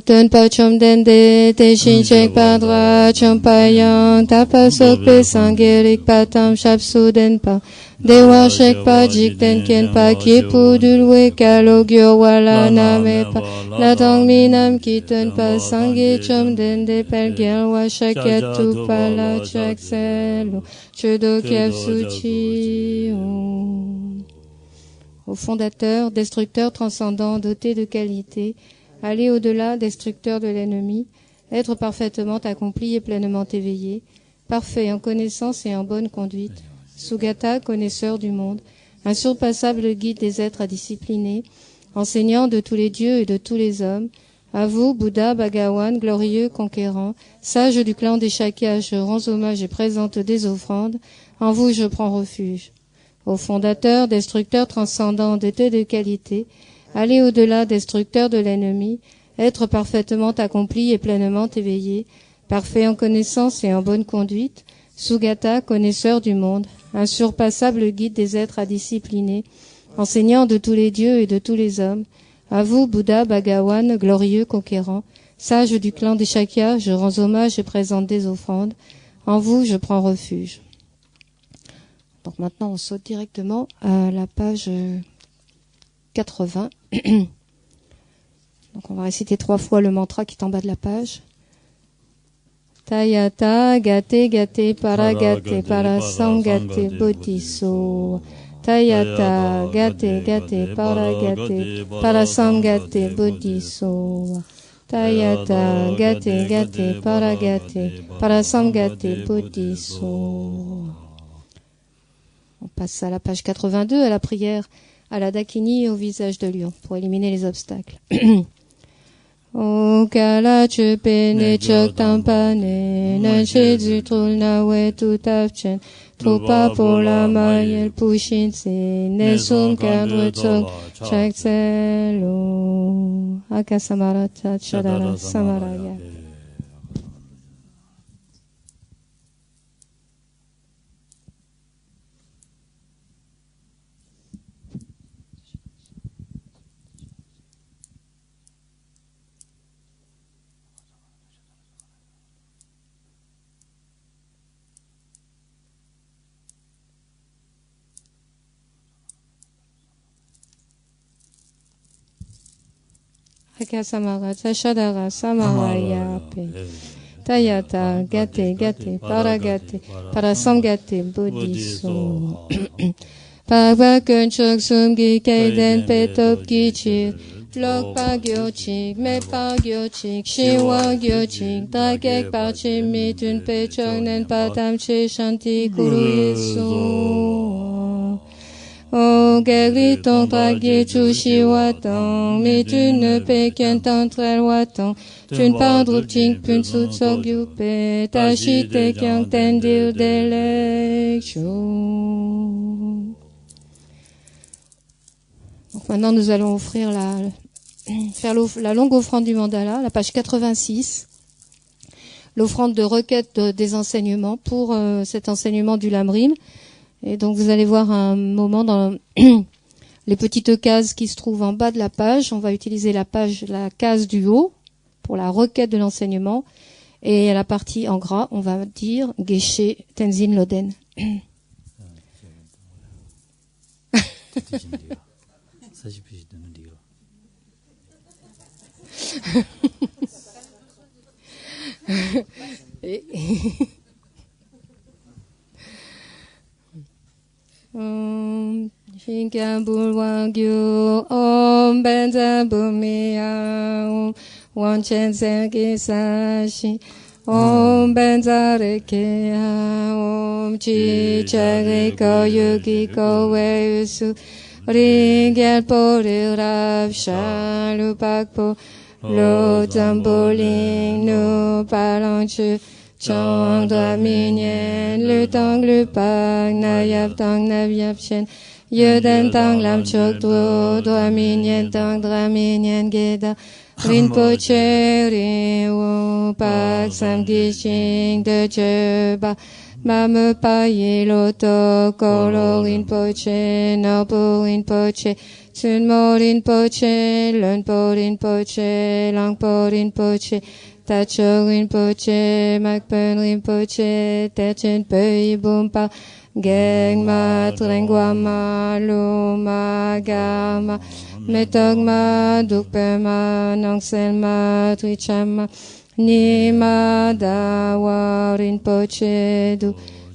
Ten pa chom dende te shinchek padra chom payang tapasok pe sangerik patam shapsu den pa dewa shek pa jik den ken pa kipu dulwe kalogyo wala name pa latang minam kiten pa sange chom dende pelgel wa shakatu pala chak selo chedo kiev suchi. Au fondateur, destructeur transcendant, doté de qualité, aller au-delà, destructeur de l'ennemi, être parfaitement accompli et pleinement éveillé, parfait en connaissance et en bonne conduite, Sugata, connaisseur du monde, insurpassable guide des êtres à discipliner, enseignant de tous les dieux et de tous les hommes, à vous, Bouddha, Bhagawan, glorieux conquérant, sage du clan des Shakyas, je rends hommage et présente des offrandes, en vous je prends refuge. Au fondateur, destructeur transcendant, doté de qualité, aller au-delà, destructeur de l'ennemi, être parfaitement accompli et pleinement éveillé, parfait en connaissance et en bonne conduite, Sugata, connaisseur du monde, insurpassable guide des êtres à discipliner, enseignant de tous les dieux et de tous les hommes, à vous, Bouddha, Bhagawan, glorieux conquérant, sage du clan des Shakyas, je rends hommage et présente des offrandes, en vous je prends refuge. Donc maintenant on saute directement à la page 80. Donc on va réciter 3 fois le mantra qui est en bas de la page. Tayata gate gate paragate parasangate bodhiso. Tayata gate gate paragate parasangate bodhiso. Tayata gate gate paragate parasangate bodhiso. On passe à la page 82, à la prière à la Dakini au visage de lion, pour éliminer les obstacles. O kala chupe ne chok tampane, nan che zutrul na we tutavchen, trupa pour la mayel pushin se, ne sum kadre chok chak selo, akasamarata chadara samaraya. Akasamarata Shadara Samaraya Pe Tayata Gate Gate Paragate Parasamgate Bodhiso Pavakun Chok Sumgi Kaiden Petop Gichir Lok Pagyochik Me Pagyochik Shiwa Gyochik Drakek Parchim Mitun Pechok Nen Patam Che Shanti Kuru Yesu O Gagli Tong Dragye Chushi Watang, mais tu ne peux qu'un temps très lointain. Tu ne parles ting pun sut sok yupe, tachite kyang tendir d'élection. Donc maintenant nous allons offrir la longue offrande du mandala, la page 86. L'offrande de requête des enseignements pour cet enseignement du Lamrim. Et donc vous allez voir un moment dans les petites cases qui se trouvent en bas de la page. On va utiliser la case du haut pour la requête de l'enseignement. Et à la partie en gras, on va dire Geshe Tenzin Loden. Om Shinkabul Wagyu Om Benza Bumia Om Wanchen Sergi Sashi Om Benza Rekea Om Chi Chari Ko Yugi Ko Weusu Ringel Pori Rav Shalu Pakpo Lo Zamboling No Palanchu Chang Dra Minyen, Le Tang Le Pak, Nayab Tang Nabyab Chen, Yeden Tang Lam Chok Dro, Dra Minyen Tang Dra Minyen Geda, Rinpoche Rin Wu Pak Sam Gishing De Cheba, Mame paye loto, colorin poche, naporin poche, sunmorin poche, lunporin poche, langporin poche, tachorin poche, macpenrin poche, terchen pei bumpa, gengma, trenguama, luma, gama, metogma, dukpema, nangselma, trichama, Nima dawa rinpoche du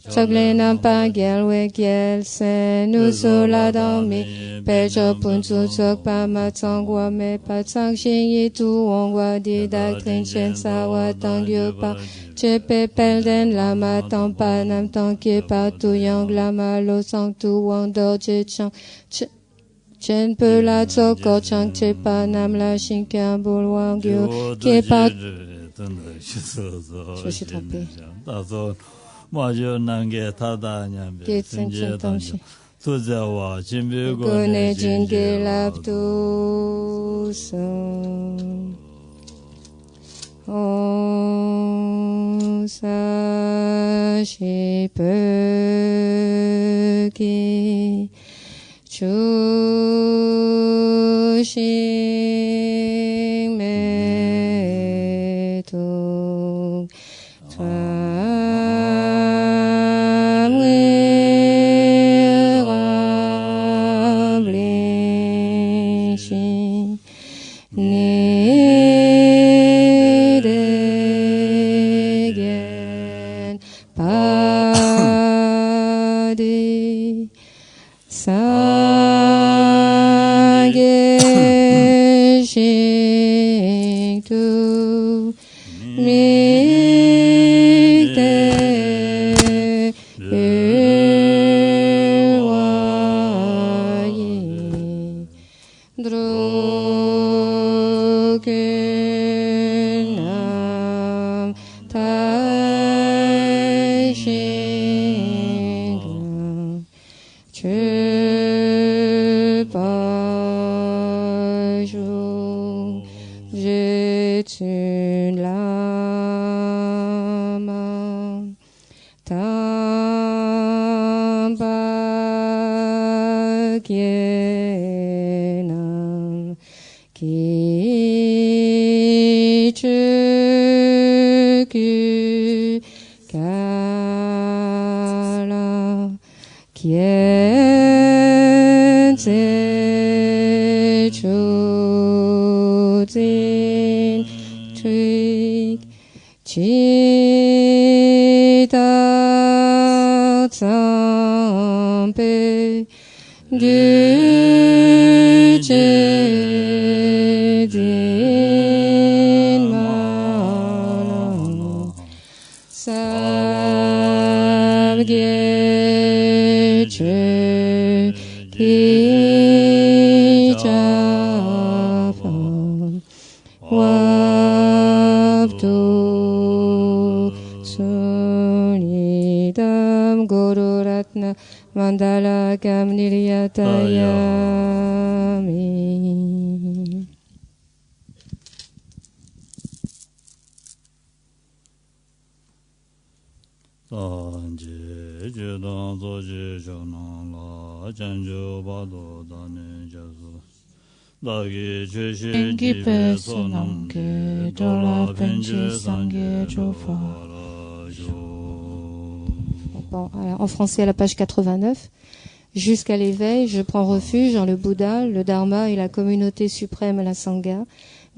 Choglenam pa gyalwe gyal sen Nusola dami Pecho punsu tsok pa matsangwa me pa tsang shin yi tu ongwa di doctrine chen sawa tang yu pa Chepe pelden lama tang pa nam tang ki pa tu yang lama lo sang tu wang do je chang Chen pe la tsok ko chang che pa nam la shin kya bul wang yu ki pa Je me suis trompée. Kone jinge laptu son. On sache peu qui chushin me tu tram wirablishin nidegen padi Sageshin tu mikte ewayi drogenam taishin Jetun lama tambakyenam kichuku kala kiense Chuzin Trik Chita Tsampe Dujedin Malam Sabgeche Kijafam Wabtu Sunidam Guru Ratna Mandala Kam Niryatayami Bon, alors, en français à la page 89. Jusqu'à l'éveil, je prends refuge en le Bouddha, le Dharma et la communauté suprême, la Sangha,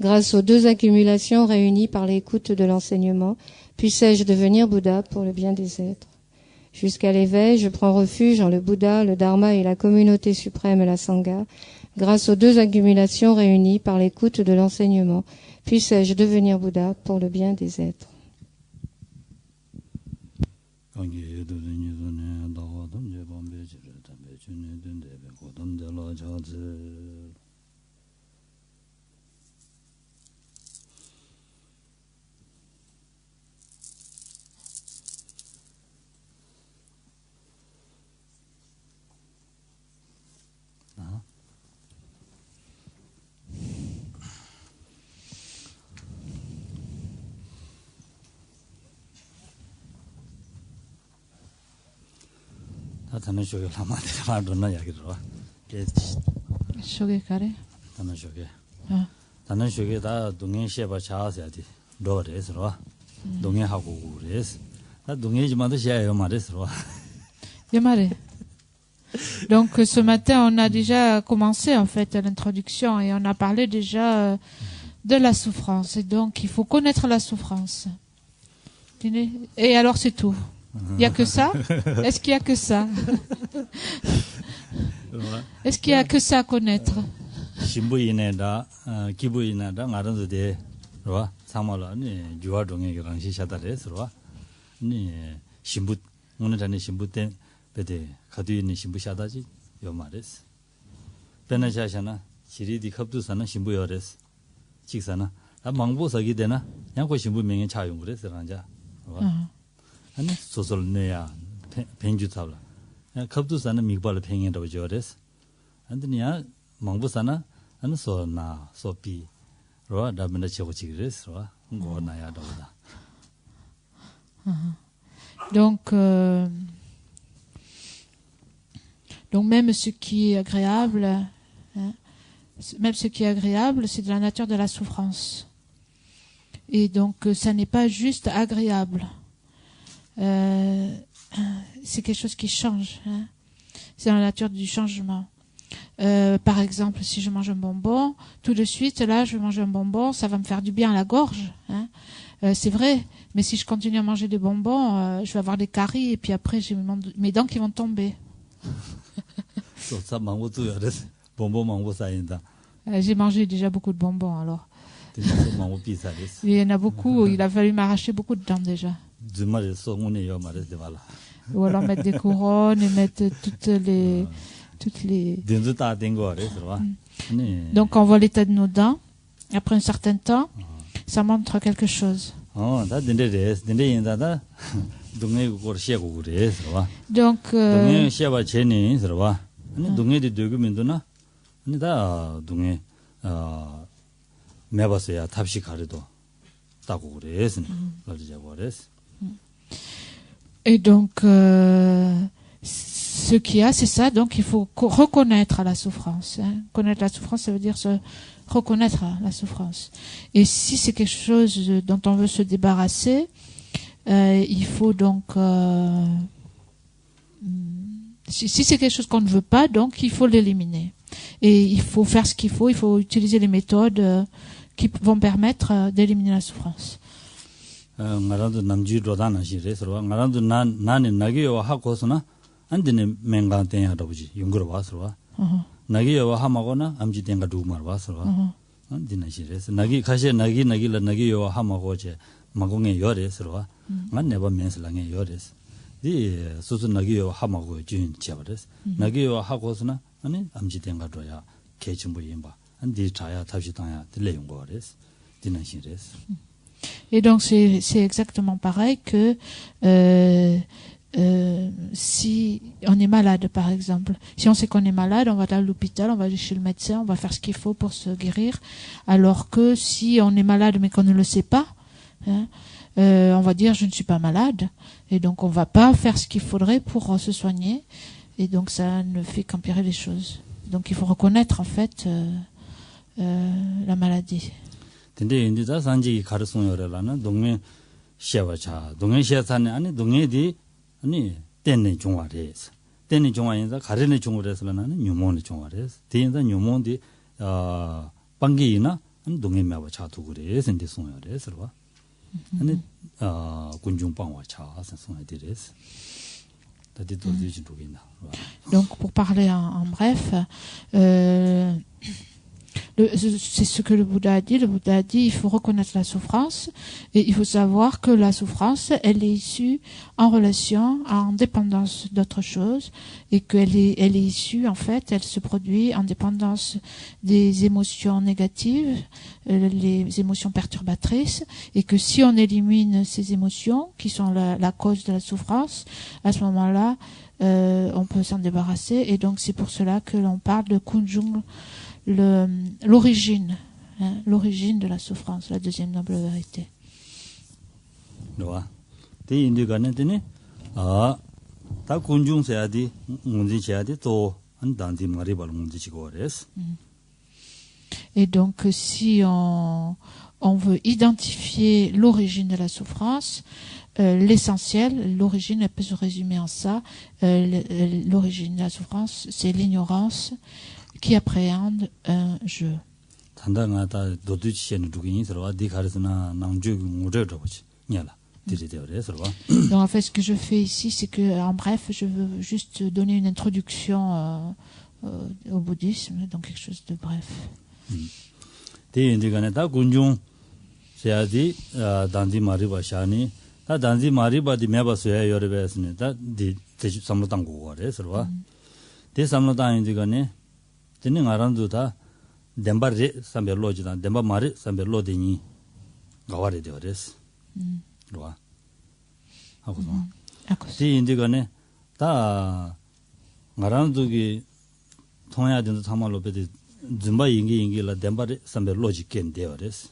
grâce aux deux accumulations réunies par l'écoute de l'enseignement. Puissais-je devenir Bouddha pour le bien des êtres. Jusqu'à l'éveil, je prends refuge en le Bouddha, le Dharma et la communauté suprême, la Sangha, grâce aux deux accumulations réunies par l'écoute de l'enseignement. Puissais-je devenir Bouddha pour le bien des êtres. 다는 쇼게 라마데 말도나 야기로. 쇼게 가래. 다는 쇼게. 아. 다는 쇼게 다 동행 시에바 차아서야지. 로레스로. 동행하고 그래서. 다 동행이지만도 시야요 말했어. Yamare. Donc ce matin, on a déjà commencé en fait l'introduction et on a parlé déjà de la souffrance. Et donc il faut connaître la souffrance. Et alors c'est tout. Il n'y a que ça? Est-ce qu'il y a que ça? Est-ce qu'il y a que ça à connaître? 신부인에다 기부인에다 나른데 로와 사말라니 주화동에랑 시샤다레스로와 니 신부 오늘 전에 신부 때 베데 가도 있는 신부 샤다지 요 말레스 베나샤샤나 시리디 컵두사나 신부 요레스 직사나 아 망보서기 되나 양고 신부 명예 차용 그래서 란자 아니 소설내야 벤주타블라 컵두사나 미발을 팽이라고 저레스 안드니야 망보사나 안 소나 소피 로아 다면에 저거지그레스 로아 고나야 도다 Donc même ce qui est agréable, hein, même ce qui est agréable, c'est de la nature de la souffrance. Et donc ça n'est pas juste agréable. C'est quelque chose qui change. Hein. C'est la nature du changement. Par exemple, si je mange un bonbon, tout de suite, là, je mange un bonbon, ça va me faire du bien à la gorge. Hein. C'est vrai, mais si je continue à manger des bonbons, je vais avoir des caries et puis après, j'ai mes dents qui vont tomber. J'ai mangé déjà beaucoup de bonbons, alors. Il y en a beaucoup, il a fallu m'arracher beaucoup de dents déjà. Ou alors mettre des couronnes et mettre toutes les... Donc on voit l'état de nos dents. Après un certain temps, ça montre quelque chose. Donc et donc ce qu'il y a, c'est ça. Donc il faut reconnaître la souffrance. Hein. Connaître la souffrance, ça veut dire se reconnaître la souffrance. Et si c'est quelque chose dont on veut se débarrasser, il faut donc... si c'est quelque chose qu'on ne veut pas, donc il faut l'éliminer. Et il faut faire ce qu'il faut, il faut utiliser les méthodes qui vont permettre d'éliminer la souffrance. 안데네 맹간땡 하다보지 용거로 와서와 나기와 하마거나 암지땡가 두말 와서와 안디나시레스 나기 가시 나기라 나기와 하마고제 마공에 요레스로와 만네바 멘슬랑에 요레스 디 소소 나기와 하마고 준 제버레스 나기와 하고서나 아니 암지땡가 도야 개침부 임바 안디 자야 탑시당야 들레 용거레스 디나시레스 Et donc c'est exactement pareil que si on est malade, par exemple, si on sait qu'on est malade, on va à l'hôpital, on va aller chez le médecin, on va faire ce qu'il faut pour se guérir. Alors que si on est malade mais qu'on ne le sait pas, hein, on va dire je ne suis pas malade, et donc on va pas faire ce qu'il faudrait pour se soigner, et donc ça ne fait qu'empirer les choses. Donc il faut reconnaître en fait la maladie. 근데 이제 산지 가르송요라는 동네 시아와차 동네 시아산에 아니 동네디 아니 땐네 종화래서 땐네 종화인자 가르네 종화래서는 뉴몬의 종화래서 대인자 뉴몬디 방기이나 동네매와 차도 그래서 이제 송요래서 봐 아니 군중방와 차서 송요래서 다들 도저히 도긴다. Donc pour parler en bref, c'est ce que le Bouddha a dit. Le Bouddha a dit il faut reconnaître la souffrance et il faut savoir que la souffrance, elle est issue en relation, en dépendance d'autre chose et qu'elle est issue, en fait, elle se produit en dépendance des émotions négatives, les émotions perturbatrices, et que si on élimine ces émotions qui sont la cause de la souffrance, à ce moment-là, on peut s'en débarrasser. Et donc c'est pour cela que l'on parle de Kunjung, l'origine, hein, l'origine de la souffrance, la deuxième noble vérité. 다 군중세야디 문지지야디 또 안단디 마리발 문지지고레스. Et donc, si on veut identifier l'origine de la souffrance, l'essentiel, l'origine, elle peut se résumer en ça. L'origine de la souffrance, c'est l'ignorance qui appréhende un jeu. Donc, en fait, ce que je fais ici, c'est que, en bref, je veux juste donner une introduction au bouddhisme, donc quelque chose de bref. 단지 마리바 디 메바스야 요르베스니다 디 삼로당 고거레스와 디 삼로당 인디가네 진행 아란두다 덴바리 삼벨로지다 덴바 마리 삼벨로디니 가와레 되어레스 로아 하고서 디 인디가네 다 아란두기 통해야 된다 참말로 베디 줌바 인기라 덴바리 삼벨로지 겐 되어레스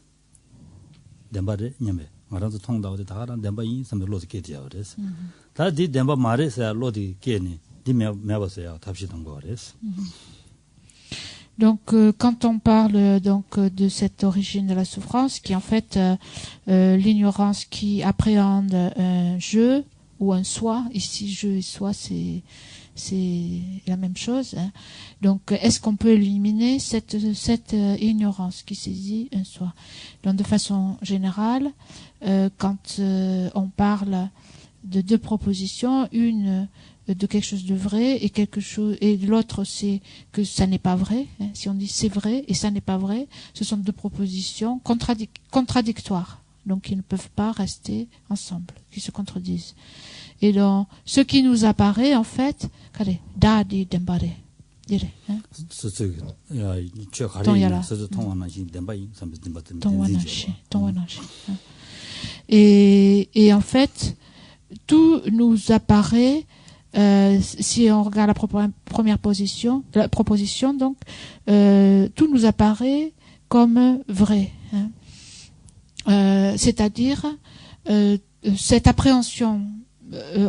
덴바리 냐메 말아서 통다고 다가란 덴바이 삼로드 게디야 그래서 다디 덴바 마레서 로디 게니 디메 메바서야 답시던 거 그래서. Donc quand on parle donc de cette origine de la souffrance qui est en fait l'ignorance qui appréhende un jeu ou un soi, ici jeu et soi c'est la même chose, hein. Donc est-ce qu'on peut éliminer cette ignorance qui saisit un soi? Donc de façon générale, quand on parle de deux propositions, une de quelque chose de vrai et quelque chose et l'autre c'est que ça n'est pas vrai, hein. Si on dit c'est vrai et ça n'est pas vrai, ce sont deux propositions contradictoires, donc ils ne peuvent pas rester ensemble, qui se contredisent. Et donc ce qui nous apparaît en fait, dadi dembare dire, hein. Et en fait tout nous apparaît, si on regarde la première la proposition, donc tout nous apparaît comme vrai, hein. C'est-à-dire cette appréhension,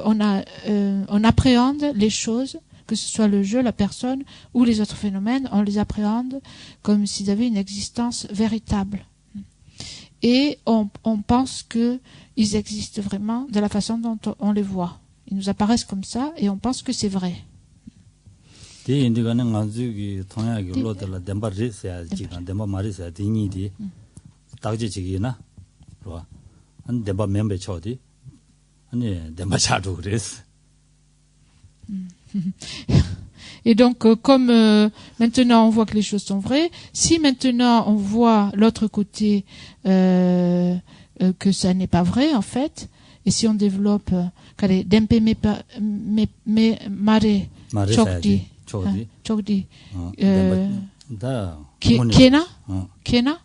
on appréhende les choses, que ce soit le jeu, la personne ou les autres phénomènes, on les appréhende comme s'ils avaient une existence véritable. Et on pense qu'ils existent vraiment de la façon dont on les voit. Ils nous apparaissent comme ça et on pense que c'est vrai. Et donc, comme maintenant on voit que les choses sont vraies, si maintenant on voit l'autre côté que ça n'est pas vrai en fait, et si on développe dempe me mare chokdi kena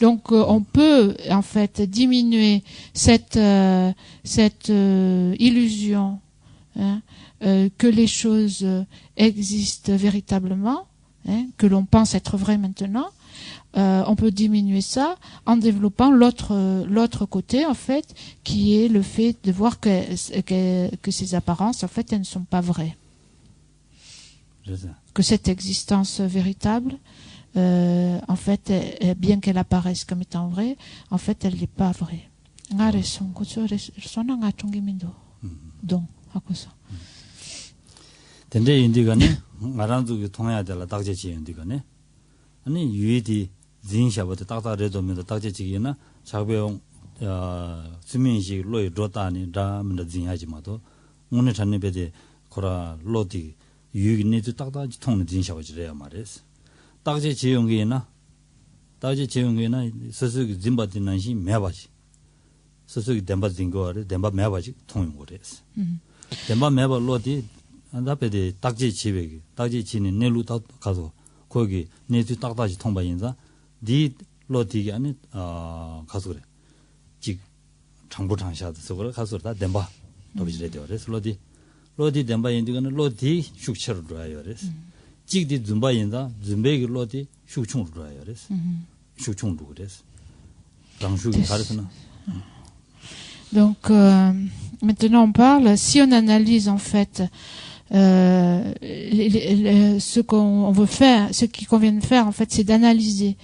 donc on peut en fait diminuer cette illusion, hein, que les choses existent véritablement, hein, que l'on pense être vrai maintenant. On peut diminuer ça en développant l'autre côté en fait, qui est le fait de voir que ces apparences en fait elles ne sont pas vraies, que cette existence véritable en fait bien qu'elle apparaisse comme étant vraie, en fait elle n'est pas vraie. Donc 아니 유이디 진샤부터 딱다래도면서 딱지지기나 작배용 수민식 로이 로다니 다면서 진하지마도 오늘 전에베데 코라 로디 유익니도 딱다지 통는 진샤부지래야 말했어. 딱지 지용기나 서서기 진바진난시 매바지 서서기 덴바진 거를 덴바 매바지 통용 거랬어. 덴바 매바 로디 안다베데 딱지 지베기 딱지 지는 내로 가서 거기 내주 딱다지 통바인자 디 로디기 안에 가서 그래 직 장부장샤도 그래 가서 다 덴바 도비지래 되어서 로디 덴바 인디가는 로디 슈크처로 들어요 그래서 직디 줌바인자 줌베기 로디 슈크충으로 들어요 그래서 슈크충도 그래서 Donc, maintenant on parle, si on analyse en fait ce qu'on veut faire, ce qu'il convient de faire en fait, c'est d'analyser,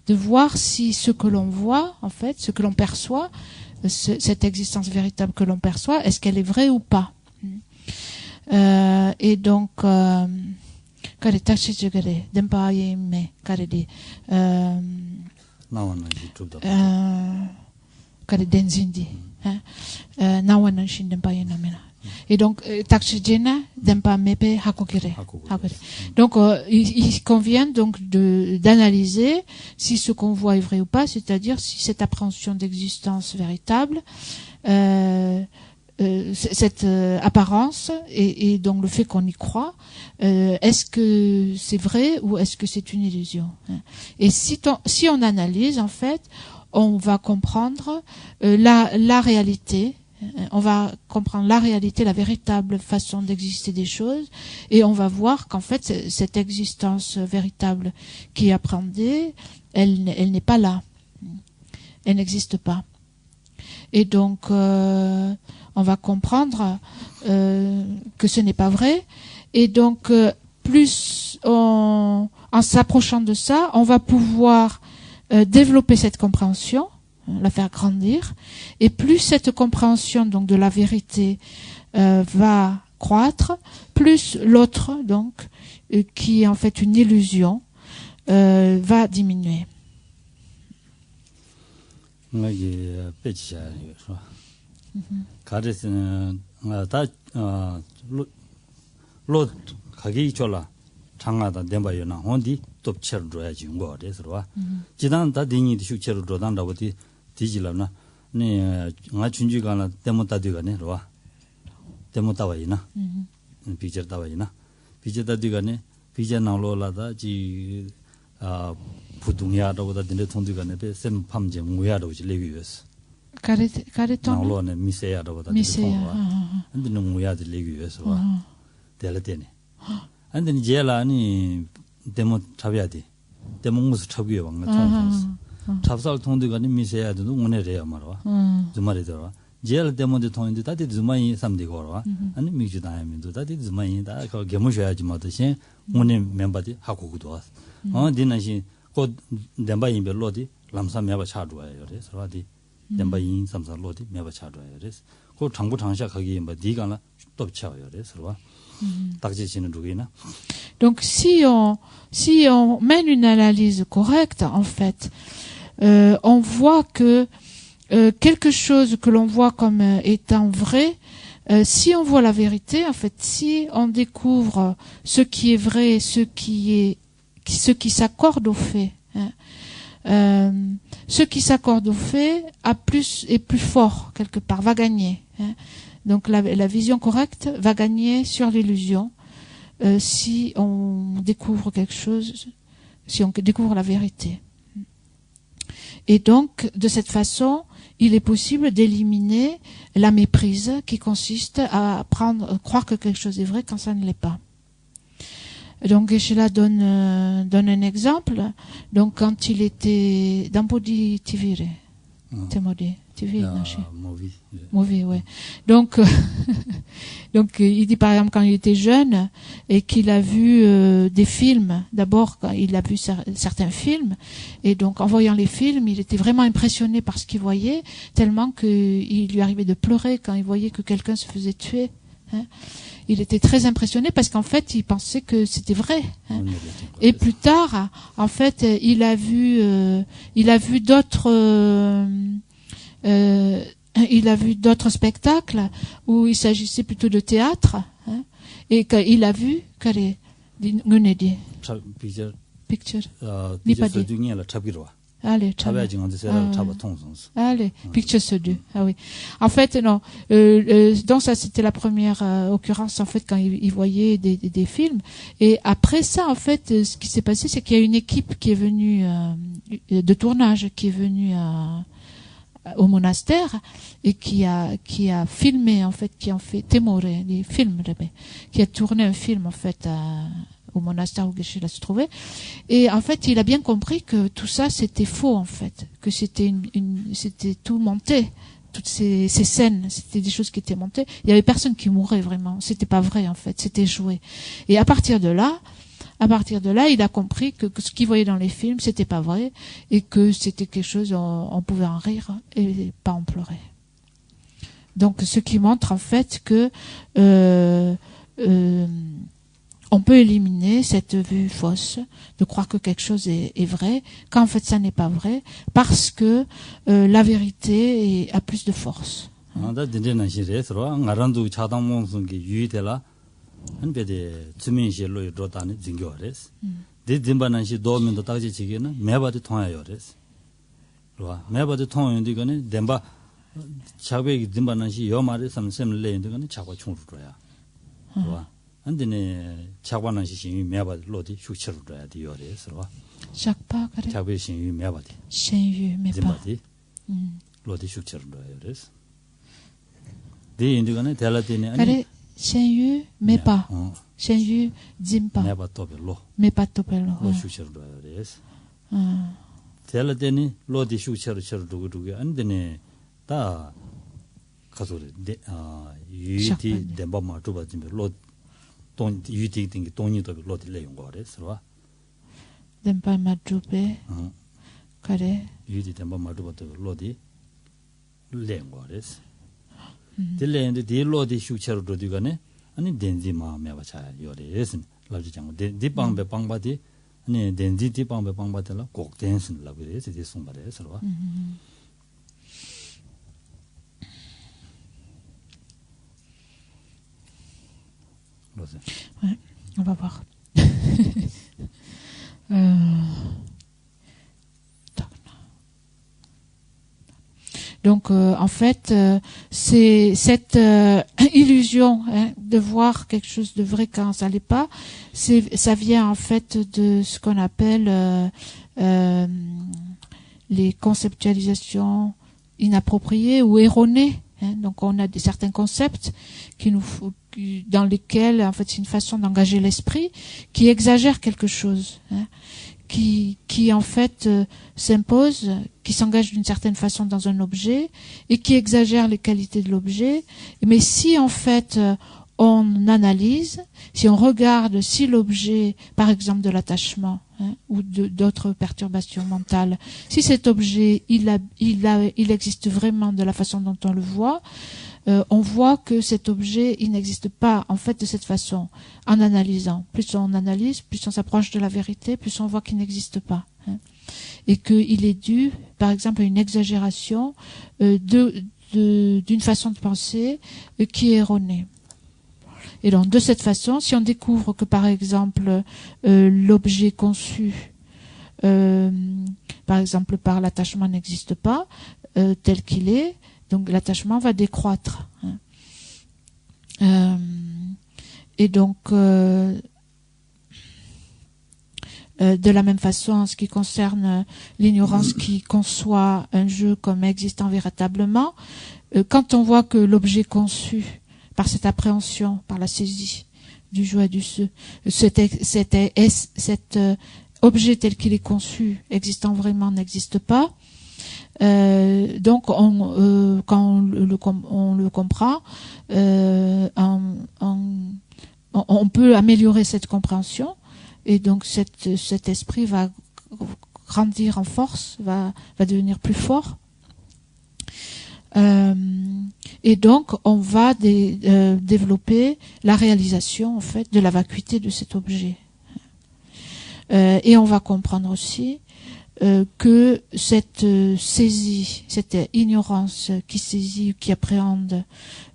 de voir si ce que l'on voit en fait, ce que l'on perçoit, cette existence véritable que l'on perçoit, est-ce qu'elle est vraie ou pas. Et donc, kare tashi jugare denpaye me kare di kare denzindi nawana shin denpaye namena. Et donc tashi jena denpa mepe hakogire. Donc il convient donc d'analyser si ce qu'on voit est vrai ou pas, c'est-à-dire si cette appréhension d'existence véritable cette apparence et donc le fait qu'on y croit, est-ce que c'est vrai ou est-ce que c'est une illusion? Et si on analyse, en fait, on va comprendre la réalité, on va comprendre la réalité, la véritable façon d'exister des choses, et on va voir qu'en fait, cette existence véritable qui est appréhendée, elle n'est pas là. Elle n'existe pas. Et donc, on va comprendre que ce n'est pas vrai. Et donc, plus en s'approchant de ça, on va pouvoir développer cette compréhension, la faire grandir. Et plus cette compréhension donc de la vérité va croître, plus l'autre, donc, qui est en fait une illusion, va diminuer. 가르스는 다 로 가기 졸라 장하다 덴바요나 혼디 톱체로 줘야지 거 그래서와 지단 다 딩이 슈체로 줘단다고디 디질라나 네가 준주가나 데모타디가네 로와 데모타와이나 비저다와이나 비저다디가네 비저나로라다 지 부동야라고다 딘데 통디가네 셈 팜제 무야라고 지레기였어 Careton. Non, non, misea roba. Misea. And non muya de legues wa. Delatene. And then jela ni demo chabiadi. Demo mus chabiyo wanga tong. Chapsal tongdiga ni misea do ngone reya marwa. Zumari do. Jela demo de tongdi dati zumai samdi gorwa. And miju daimindo dati zumai da ko gemushaji mod신 ngone membadi hakugudo. Dinashi ko demba imbe lodi lamsa meba chaduwa yore. Sawadi dembayin samsa lodi meba chadoya res ko changbu changsha khagi ba digana top chaoya res ro takje chine rugina. Donc si on mène une analyse correcte en fait, on voit que quelque chose que l'on voit comme étant vrai, si on voit la vérité en fait, si on découvre ce qui est vrai, ce qui s'accorde au fait, ce qui s'accorde au fait est plus fort quelque part, va gagner. Donc la vision correcte va gagner sur l'illusion si on découvre quelque chose, si on découvre la vérité. Et donc de cette façon, il est possible d'éliminer la méprise qui consiste à croire que quelque chose est vrai quand ça ne l'est pas. Donc Geshe-la donne un exemple. Donc quand il était dans Bodhi Tivire, Movie, ouais. Donc il dit par exemple quand il était jeune et qu'il a vu des films. D'abord il a vu certains films et donc en voyant les films, il était vraiment impressionné par ce qu'il voyait, tellement qu'il lui arrivait de pleurer quand il voyait que quelqu'un se faisait tuer. Il était très impressionné parce qu'en fait, il pensait que c'était vrai. Et plus tard, en fait, il a vu d'autres spectacles où il s'agissait plutôt de théâtre, et qu'il a vu picture. Allez, picture ce deux. Ah oui. En fait, non. Donc ça, c'était la première occurrence en fait quand il voyait des films. Et après ça, en fait, ce qui s'est passé, c'est qu'il y a une équipe qui est venue de tournage, qui est venue au monastère et qui a filmé en fait, qui ont fait témorer des films, qui a tourné un film en fait au monastère où Geshe-la se trouvait. Et en fait, il a bien compris que tout ça, c'était faux, en fait. Que c'était c'était tout monté. Toutes ces scènes, c'était des choses qui étaient montées. Il y avait personne qui mourait vraiment. C'était pas vrai, en fait. C'était joué. Et à partir de là, il a compris que ce qu'il voyait dans les films, c'était pas vrai. Et que c'était quelque chose, on pouvait en rire et pas en pleurer. Donc, ce qui montre, en fait, que, on peut éliminer cette vue fausse de croire que quelque chose est vrai, quand en fait ça n'est pas vrai, parce que la vérité a plus de force. 안데네 차관한 시신이 매바디 로디 슈처로야 디요레스로 작파 그래 차베 신이 매바디 신유 매바 로디 슈처로야레스 데 인디가네 델라티네 그래 신유 매바 신유 짐바 매바토벨로 매바토벨로 로 슈처로야레스 델라티네 로디 슈처로두고두고 안데네 다 가소레 유티 덴바마 두바짐베 로 돈 유티 딩기 돈이도 로디 레용거레스로 덴바 마주베 그래 유티 덴바 마두바도 로디 레용거레스 딜레인데 딜로디 슈처로도 디가네 아니 덴지 마메바차 요레스 라지장 디방베 방바디 아니 덴지 디방베 방바들라 꼭 댄스 라고레스 디송바레스로 Ouais, on va voir. Donc, en fait, c'est cette illusion de voir quelque chose de vrai quand ça l'est pas. Ça vient en fait de ce qu'on appelle les conceptualisations inappropriées ou erronées. Donc, on a certains concepts dans lesquels, en fait, c'est une façon d'engager l'esprit qui exagère quelque chose, qui en fait s'impose, qui s'engage d'une certaine façon dans un objet et qui exagère les qualités de l'objet. Mais si en fait on analyse, si on regarde si l'objet, par exemple de l'attachement ou d'autres perturbations mentales, si cet objet il existe vraiment de la façon dont on le voit, on voit que cet objet, il n'existe pas en fait de cette façon. En analysant, plus on analyse, plus on s'approche de la vérité, plus on voit qu'il n'existe pas. Et qu'il est dû, par exemple, à une exagération d'une façon de penser qui est erronée. Et donc, de cette façon, si on découvre que, par exemple, l'objet conçu, par exemple, par l'attachement n'existe pas, tel qu'il est, donc l'attachement va décroître. Et donc, de la même façon, en ce qui concerne l'ignorance qui conçoit un jeu comme existant véritablement, quand on voit que l'objet conçu par cette appréhension, par la saisie du jeu et du ce, cet objet tel qu'il est conçu, existant vraiment, n'existe pas, donc quand on le comprend, on peut améliorer cette compréhension et donc cet esprit va grandir en force, va devenir plus fort. Et donc on va développer la réalisation en fait de la vacuité de cet objet. Et on va comprendre aussi que cette saisie, cette ignorance qui saisit, qui appréhende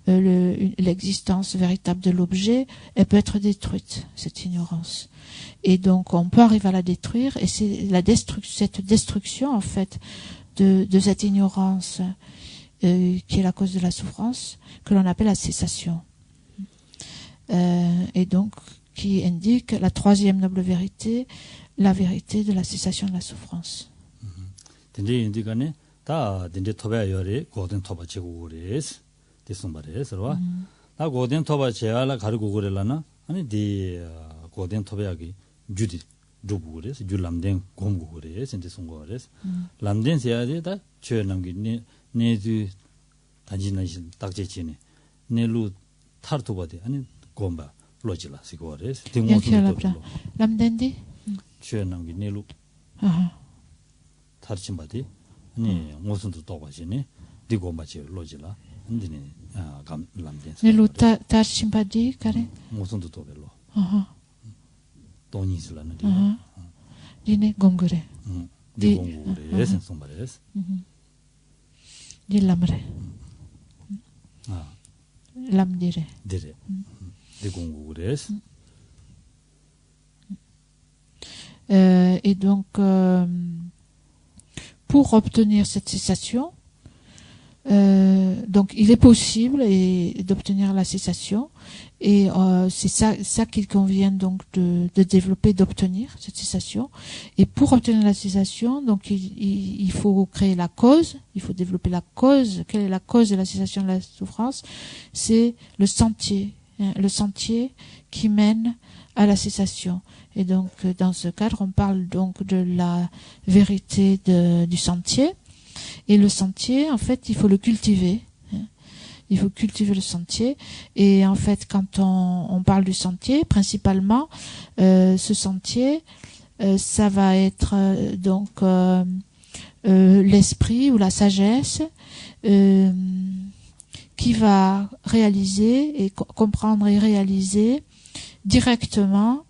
l'existence véritable de l'objet, elle peut être détruite, cette ignorance. Et donc on peut arriver à la détruire, et c'est cette destruction en fait de cette ignorance qui est la cause de la souffrance, que l'on appelle la cessation. Et donc qui indique la troisième noble vérité, la vérité de la cessation de la souffrance. 근데 인디가네 다 딘데 토바요리 고든 토바 제고레스 디송바레스로 다 고든 토바 제알라 가르고 그래라나 아니 디 고된 토베하기 주디 두부그레스 줄람된 곰고그레스 인데 송고그레스 람된 세야데다 최남기 네주 단지나신 딱제치네 네루 타르토바데 아니 곰바 로지라 시고레스 딩모스도 람덴디 최남기 네루 타르침바디 아니 무슨도 또바지네 디곰바지 로지라 인디네 감 람된 네루 타르침바디 카레 무슨도 또벨로 돈이슬라는 디네 곰그레 디 곰그레 선송바레스 디 람레 람디레 디레 디 곰그레스 et donc pour obtenir cette cessation donc il est possible d'obtenir la cessation et c'est ça qu'il convient donc de développer, d'obtenir cette cessation. Et pour obtenir la cessation, donc il faut créer la cause, il faut développer la cause. Quelle est la cause de la cessation de la souffrance? C'est le sentier qui mène à la cessation. Et donc dans ce cadre, on parle donc de la vérité du sentier. Et le sentier, en fait, il faut le cultiver. Il faut cultiver le sentier. Et en fait, quand on parle du sentier, principalement, ce sentier, ça va être donc l'esprit ou la sagesse qui va réaliser et comprendre et réaliser directement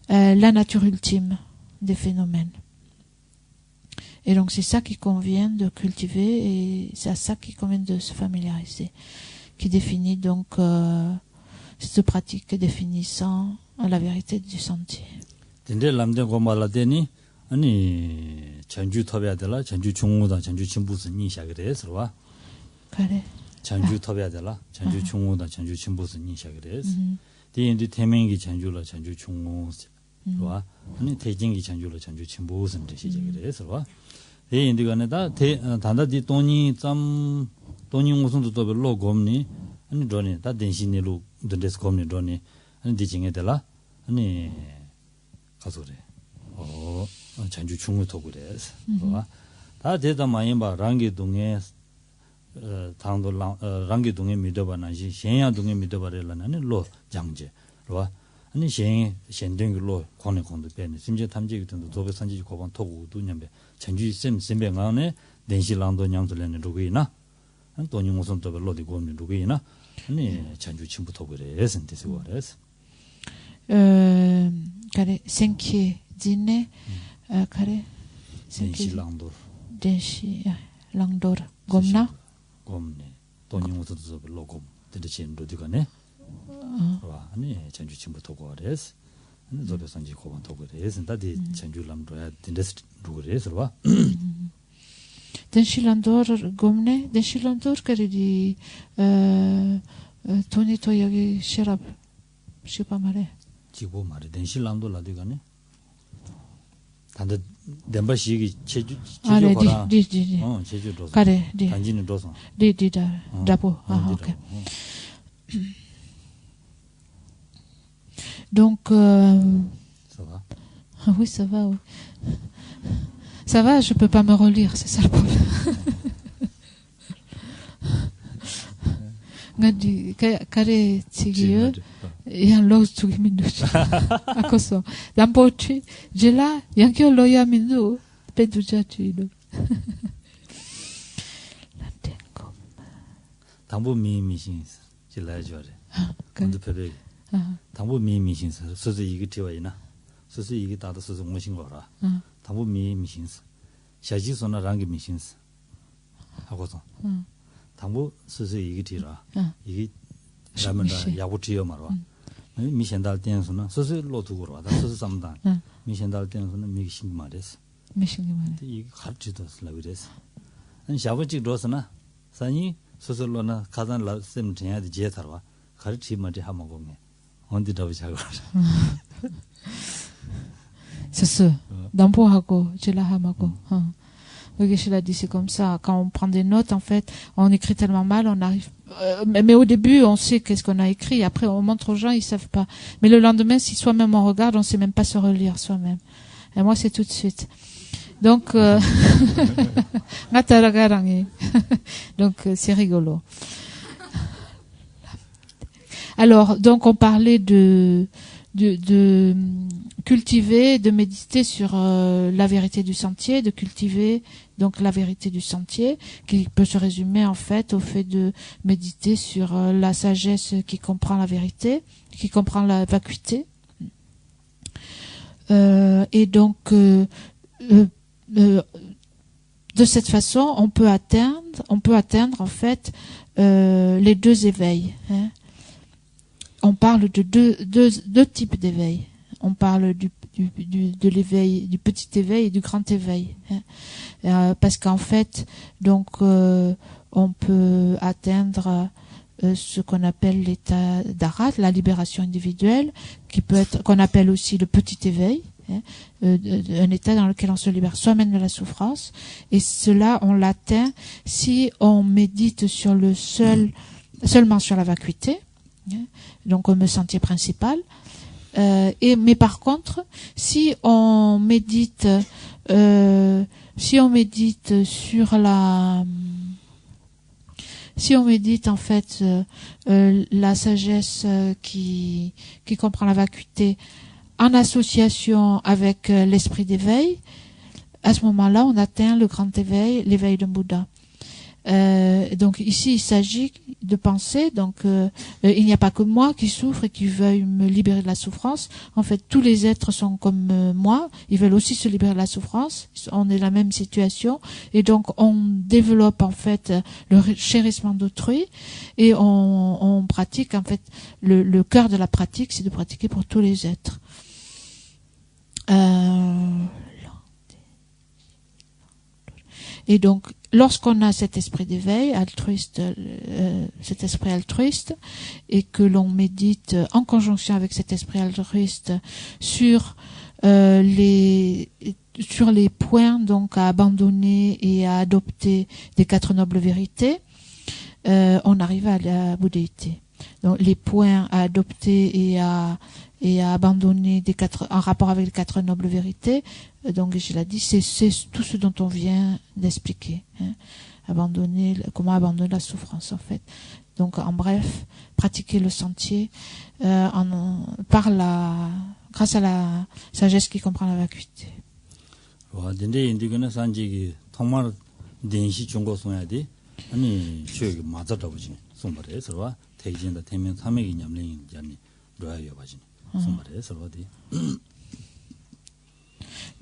la nature ultime des phénomènes. Et donc c'est ça qui convient de cultiver et c'est à ça qui convient de se familiariser, qui définit donc cette pratique définissant la vérité du sentier. 근데 람데 고말라데니 아니 전주 토베야들라 전주 중우다 전주 진부스 니샤 그래서와 그래. 전주 토베야들라 전주 중우다 전주 진부스 니샤 그래서 디인디 태명기 전주라 전주 중우와 아니 대진기 전주라 전주 진부스 니샤 그래서와 이 인디가네다 단다디 돈이 점 돈이 무슨도 또 별로 곰니 아니 돈이 다 den신이로 된데스 곰니 돈이 아니 디징에들라 아니 가서래 전주 중국도 그래서 다 대다 많이 봐 랑기 동에 당도 랑기 동에 믿어봐나지 현야 동에 믿어봐래라는 로 장제 로 아니 현den로 권에 권도 빼네 심지어 탐지 같은 도배 산지 고반 토고도 냠배 전주 셈셈뱅 안에 den시랑도 냠들레는 누구이나 한 돈이 무슨 또 별로 되고 없는 누구이나 아니 전주 친구도 그래서 뜻이 그래서 kare senki dine kare senki langdor denshi langdor gomna gomne 돈이 무슨 또 별로 곰 되는 로디가네 와 아니 전주 친구도 그래서 아니 저도 산지 고반 또 그래서 다디 전주 람도야 된데스 누구래서 와 denshi gomne denshi kare di 돈이 또 여기 시랍 시바 말해 지고 말이 den시랑도 라디가네 단데 덴바시기 제주 거라 디디 제주도 가래 디 단지는 도서 디디다 다보 OK donc ça va oui ça va oui. Ça va je peux pas me relire c'est ça le problème ngadi kare tsigiyo yang lo tsugi mindu akoso dampochi jela yang kyo loya mindu peduja chido lantenko 당부 미미신스 질라야 줘래 근데 배배 당부 미미신스 소소 이게 되어이나 소소 이게 다도 소소 무신 거라 당부 미미신스 샤지소나 랑기 미신스 하고서 당부 소소 이게 되라 이게 라면다 야구티요 말아 미신달 때에서는 소소 로두고 와다 소소 삼단 미신달 때에서는 미신 말했어 미신 말해 이게 가르치도 슬라비레스 한 샤버직 로스나 산이 소소로나 가단 라셈 ten야디 제타와 가르치 말이 하마고네 언디다고 자고 스스 남포하고 질라하마고 Geshe l'a dit, c'est comme ça. Quand on prend des notes, en fait, on écrit tellement mal, on arrive. Mais au début, on sait qu'est-ce qu'on a écrit. Après, on montre aux gens, ils savent pas. Mais le lendemain, si soi-même on regarde, on sait même pas se relire soi-même. Et moi, c'est tout de suite. Donc, donc c'est rigolo. Alors, donc, on parlait de cultiver, de méditer sur la vérité du sentier, de cultiver donc la vérité du sentier, qui peut se résumer en fait au fait de méditer sur la sagesse qui comprend la vérité, qui comprend la vacuité. Et donc, de cette façon, on peut atteindre en fait les deux éveils. Hein. On parle de deux types d'éveil. On parle de l'éveil, du petit éveil et du grand éveil. Hein. Parce qu'en fait, donc, on peut atteindre ce qu'on appelle l'état d'Arat, la libération individuelle, qu'on appelle aussi le petit éveil. Hein, un état dans lequel on se libère soi-même de la souffrance, et cela on l'atteint si on médite sur seulement sur la vacuité, hein, donc comme sentier principal. Mais par contre, si on médite en fait la sagesse qui comprend la vacuité en association avec l'esprit d'éveil, à ce moment-là, on atteint le grand éveil, l'éveil d'un Bouddha. Donc ici, il s'agit de penser, donc il n'y a pas que moi qui souffre et qui veuille me libérer de la souffrance. En fait, tous les êtres sont comme moi, ils veulent aussi se libérer de la souffrance. On est dans la même situation, et donc on développe en fait le chérissement d'autrui, et on pratique en fait le cœur de la pratique, c'est de pratiquer pour tous les êtres. Et donc, lorsqu'on a cet esprit d'éveil altruiste, cet esprit altruiste, et que l'on médite en conjonction avec cet esprit altruiste sur les points donc à abandonner et à adopter des 4 nobles vérités, on arrive à la bouddhéité. Donc, les points à adopter et à abandonner en rapport avec les 4 nobles vérités, donc je l'ai dit, c'est tout ce dont on vient d'expliquer. Hein. Comment abandonner la souffrance en fait. Donc en bref, pratiquer le sentier grâce à la sagesse qui comprend la vacuité.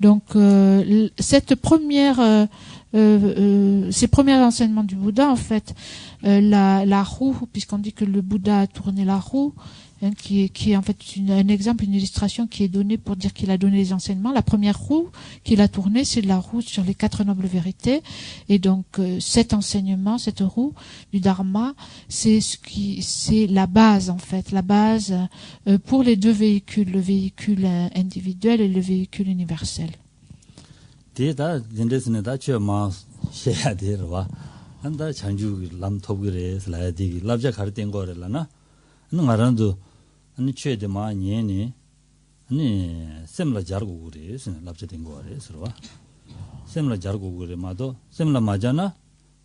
Donc ces premiers enseignements du Bouddha, en fait, la roue, puisqu'on dit que le Bouddha a tourné la roue, hein, qui est en fait un exemple, une illustration qui est donnée pour dire qu'il a donné les enseignements. La première roue qu'il a tournée, c'est la roue sur les 4 nobles vérités. Et donc cet enseignement, cette roue du Dharma, c'est la base en fait, la base pour les 2 véhicules, le véhicule individuel et le véhicule universel. 아니 최대 많이니 아니 셈라 자르고 그래 랍제 된 거래 서로 셈라 자르고 그래 마도 셈라 맞잖아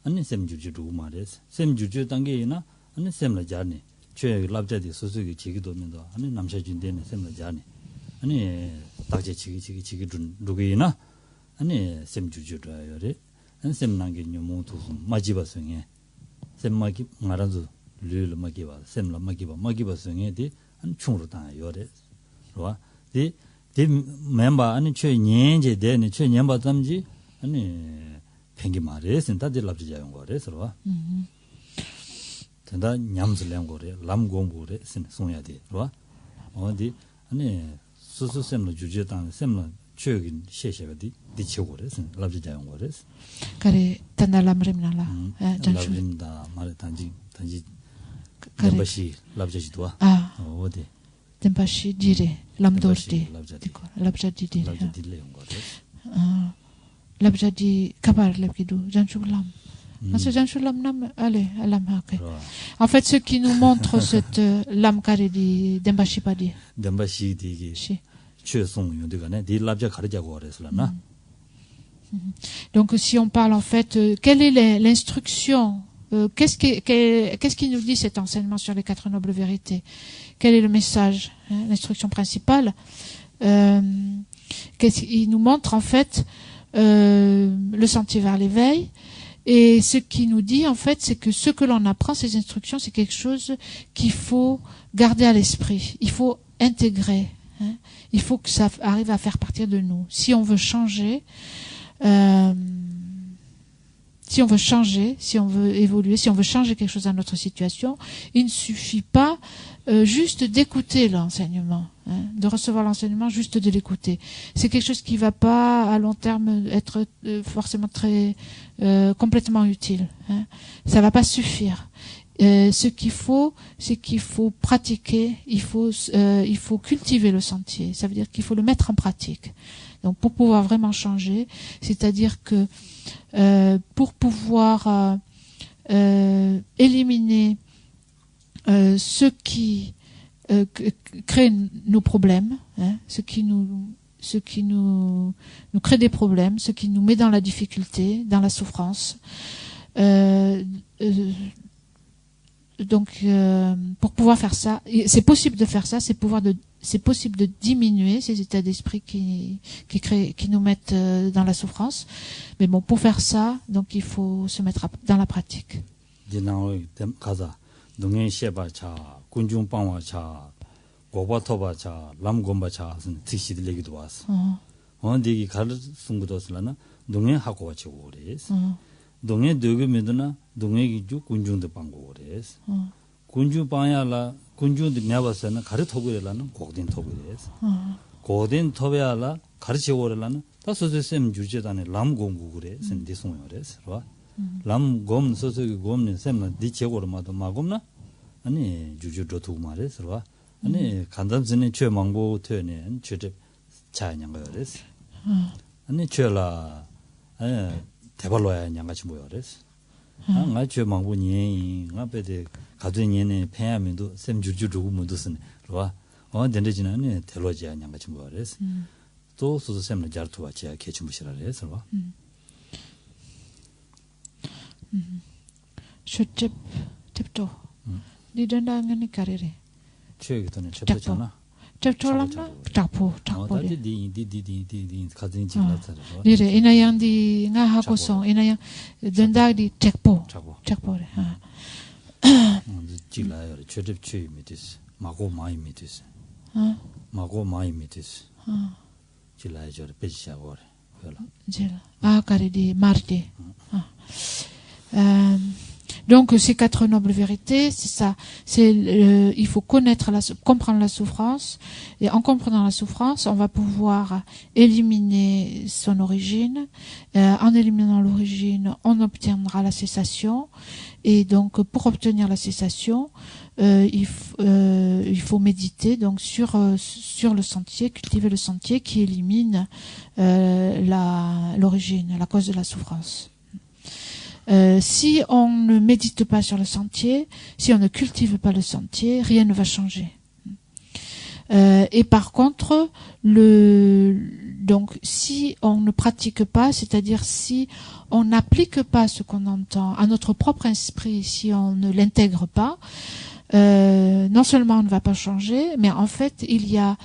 아니 셈 주주도 말했어 셈 주주 단계이나 아니 셈라 자르니 최 랍제디 소소기 지기도 면도 아니 남자 준대네 셈라 자르니 아니 딱제 지기 누구이나 아니 셈 주주도 요래 안 셈난게 녀모도 마지바성에 셈마기 말아도 르르 마기바 셈라 마기바 성에디 안 충으로다 요래 그와 디 멤버 아니 최 년제 되네 최 년바 담지 아니 팽기 말에 센터들 랍지자용 거래서 된다 냠슬량 거래 람공부래 송야 돼 그와 어디 아니 수수셈로 주제당 셈로 최긴 셰셰가디 디치고래서 랍지자용 거래서 그래 단다 람림나라 람림다 말에 단지 덴바시 랍자지도아 어디 덴바시 디레 람도르디 랍자디디 Labjadi kabar labkidu janchulam. C'est janchulam nam allez alam hake. En fait, ce qui nous montre cette lam karidi dembashipadi. Dembashidi Si. chesong yondegane di labja kharjago resla na. Donc, si on parle en fait, quelle est l'instruction? Qu'est-ce qui nous dit cet enseignement sur les 4 nobles vérités? Quel est le message, hein, l'instruction principale? Il nous montre en fait le sentier vers l'éveil. Et ce qui nous dit en fait, c'est que ce que l'on apprend, ces instructions, c'est quelque chose qu'il faut garder à l'esprit. Il faut intégrer. Hein. Il faut que ça arrive à faire partie de nous. Si on veut changer, si on veut évoluer, si on veut changer quelque chose dans notre situation, il ne suffit pas juste d'écouter l'enseignement, hein, de recevoir l'enseignement, juste de l'écouter. C'est quelque chose qui va pas à long terme être forcément très complètement utile. Hein. Ça va pas suffire. Ce qu'il faut, c'est qu'il faut pratiquer, il faut cultiver le sentier. Ça veut dire qu'il faut le mettre en pratique. Donc pour pouvoir vraiment changer, c'est-à-dire que pour pouvoir éliminer ce qui crée nos problèmes, hein, ce qui nous crée des problèmes, ce qui nous met dans la difficulté, dans la souffrance. Donc, pour pouvoir faire ça, c'est possible de faire ça, c'est possible de diminuer ces états d'esprit qui nous mettent dans la souffrance. Mais bon, pour faire ça, donc il faut se mettre dans la pratique. 동해 되게면은 동해기 주 군중도 방고 그래서 군주 방야라 군주도 내봐서는 가르토그래라는 고된 토그래서 고된 토베야라 가르쳐 오래라는 다소세셈 주제단에 람 공부 그래 선디송요 그래서 람 소소기 곰네 셈나 디체고르마도 마곰나 아니 주주도 두 말에서 아니 간담전에 최망보 퇴네 최적 차냥 그래서 아니 최라 대발로야 양같이 모여 그래서 아 저 망보니 앞에데 가든이네 폐하면도 샘 줄줄주고 못쓰네 그러와 된대지는 대로지야 양같이 모여 그래서 또 소소 샘을 자르투와 지야 개침부시라 그래서 쇼집 tipto di dandangani karere 최기도는 챕터잖아 챕터람나 takpo di 가든이 지나서 dire inayang di nga hakoson inayang dandag di tekpo re 지라요 최접 최 미디스 마고 마이 미디스 마고 마이 미디스 지라요 저 베지샤고래 voilà jela kare di mardi Donc ces 4 nobles vérités, c'est ça. Il faut comprendre la souffrance, et en comprenant la souffrance, on va pouvoir éliminer son origine. En éliminant l'origine, on obtiendra la cessation. Et donc pour obtenir la cessation, il faut méditer donc sur le sentier, cultiver le sentier qui élimine l'origine, la cause de la souffrance. Si on ne médite pas sur le sentier, si on ne cultive pas le sentier, rien ne va changer. Et par contre, donc si on ne pratique pas, c'est-à-dire si on n'applique pas ce qu'on entend à notre propre esprit, si on ne l'intègre pas, non seulement on ne va pas changer, mais en fait il y a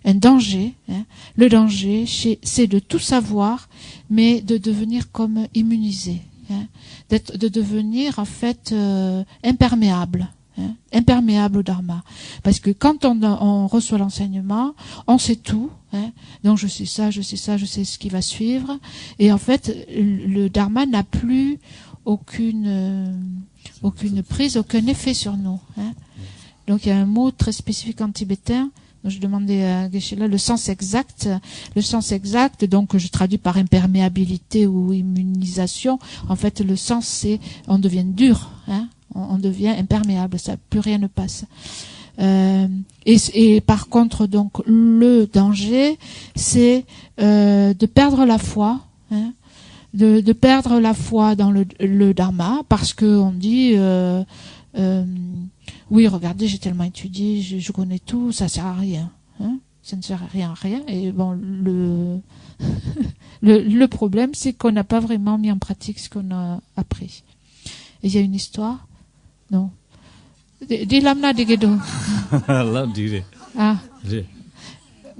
un danger. Hein. Le danger, c'est de tout savoir, mais de devenir comme immunisé, hein. De devenir en fait imperméable. Hein, imperméable au dharma, parce que quand on reçoit l'enseignement, on sait tout, hein, donc je sais ça, je sais ce qui va suivre, et en fait le dharma n'a plus aucune prise, aucun effet sur nous, hein. Donc il y a un mot très spécifique en tibétain. Donc, je demandais à Geshe-la le sens exact, donc je traduis par imperméabilité ou immunisation. En fait, le sens c'est on devient dur, hein, on devient imperméable, ça plus rien ne passe. Et par contre, donc, le danger, c'est de perdre la foi, hein, de perdre la foi dans le dharma, parce que on dit oui, regardez, j'ai tellement étudié, je connais tout, ça sert à rien, hein, ça ne sert à rien, et bon, le problème, c'est qu'on n'a pas vraiment mis en pratique ce qu'on a appris. Et il y a une histoire, non, di lamna digedo. Là, dire. Ah.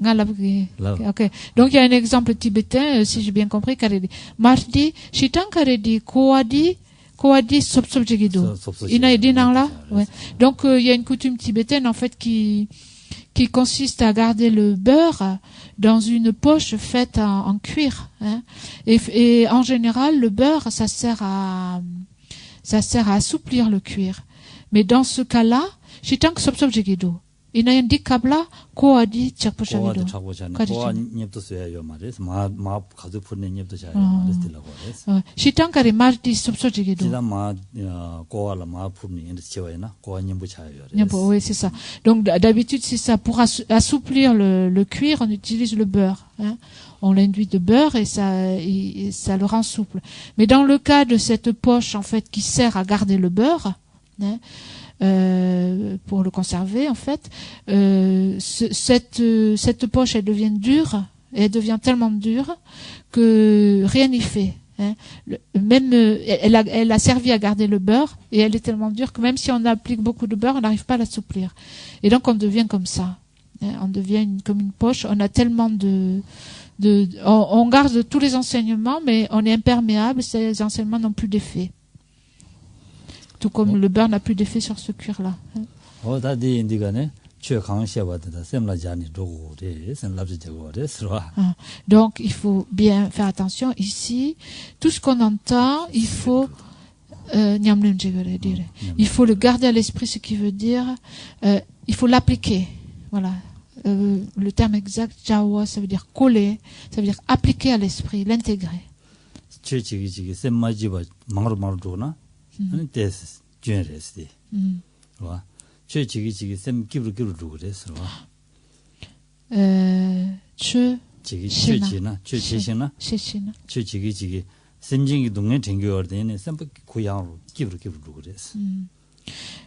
Ok. Donc il y a un exemple tibétain, si j'ai bien compris, Karedi. Mardi, Shitan Karedi, Koadi Sopsopjigido. Ina Edinang là. Ouais. Donc il y a une coutume tibétaine en fait qui consiste à garder le beurre dans une poche faite en cuir. Hein. Et en général, le beurre, ça sert à assouplir le cuir. Mais dans ce cas-là, Shitan Sopsopjigido. Inayan di kabla koadi chakposhagido. Koadi nyepto soyayo mares, ma kazu purne nyepto shayo mares tila mares. Shitankari mardi sopsojigido. Sida ma koa la ma purne endes chewayna, koa nyembo chayo. Nyembo, oui, c'est ça. Donc d'habitude c'est ça. Pour assouplir le cuir, on utilise le beurre. Hein. On l'induit de beurre et ça le rend souple. Mais dans le cas de cette poche en fait qui sert à garder le beurre, hein, pour le conserver en fait, cette poche elle devient dure, et elle devient tellement dure que rien n'y fait. Hein. Même elle a servi à garder le beurre et elle est tellement dure que même si on applique beaucoup de beurre, on n'arrive pas à l'assouplir. Et donc on devient comme ça. Hein. On devient comme une poche. On a tellement on garde tous les enseignements, mais on est imperméable. Ces enseignements n'ont plus d'effet. Tout comme le beurre n'a plus d'effet sur ce cuir-là. Donc, il faut bien faire attention. Ici, tout ce qu'on entend, il faut le garder à l'esprit, ce qui veut dire il faut l'appliquer. Voilà. Le terme exact, Jawa, ça veut dire coller, ça veut dire appliquer à l'esprit, l'intégrer.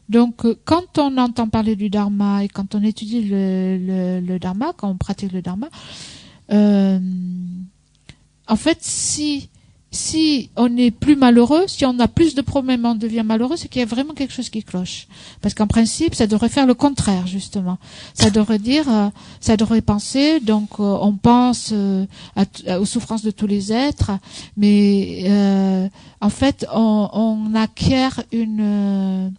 Donc, quand on entend parler du Dharma et quand on étudie le Dharma, quand on pratique le Dharma, en fait, si on est plus malheureux, si on a plus de problèmes, on devient malheureux, c'est qu'il y a vraiment quelque chose qui cloche. Parce qu'en principe, ça devrait faire le contraire, justement. Ça devrait dire, ça devrait penser, donc on pense aux souffrances de tous les êtres, mais en fait, on acquiert une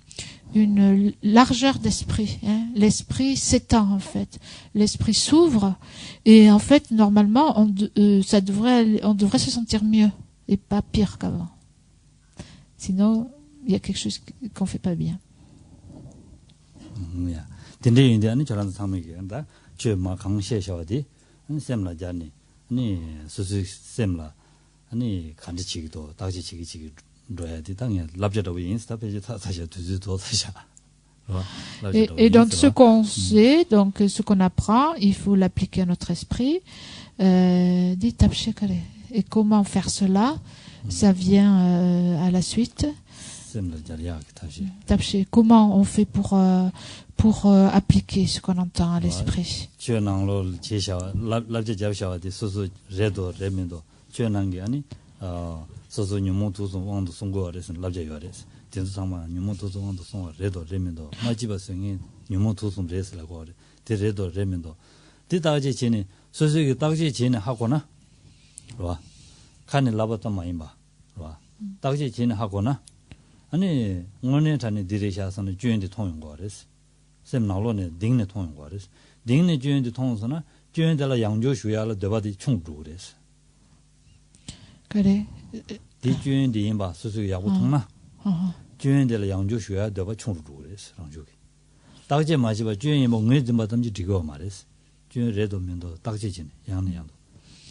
largeur d'esprit. Hein. L'esprit s'étend, en fait. L'esprit s'ouvre, et en fait, normalement, on devrait se sentir mieux. Et pas pire qu'avant. Sinon, il y a quelque chose qu'on ne fait pas bien. Et donc, ce qu'on sait, donc ce qu'on apprend, il faut l'appliquer à notre esprit. Et comment faire cela, ça vient à la suite. Comment on fait pour appliquer ce qu'on entend à l'esprit. 칸에 라바타 마임바 와 딱지 지는 하거나 아니 오늘 전에 디레샤서는 주연의 통용 거랬어 샘 나로네 딩네 통용 거랬어 딩네 주연의 통서나 주연들라 양조 수야를 되바디 총주 그랬어 그래 디 주연의 임바 수수 야고 통나 주연들라 양조 수야 되바 총주 그랬어 양조기 딱지 마지바 주연이 뭐 뇌 좀 받든지 디고 말했어 주연 레도 면도 딱지 지네 양내양도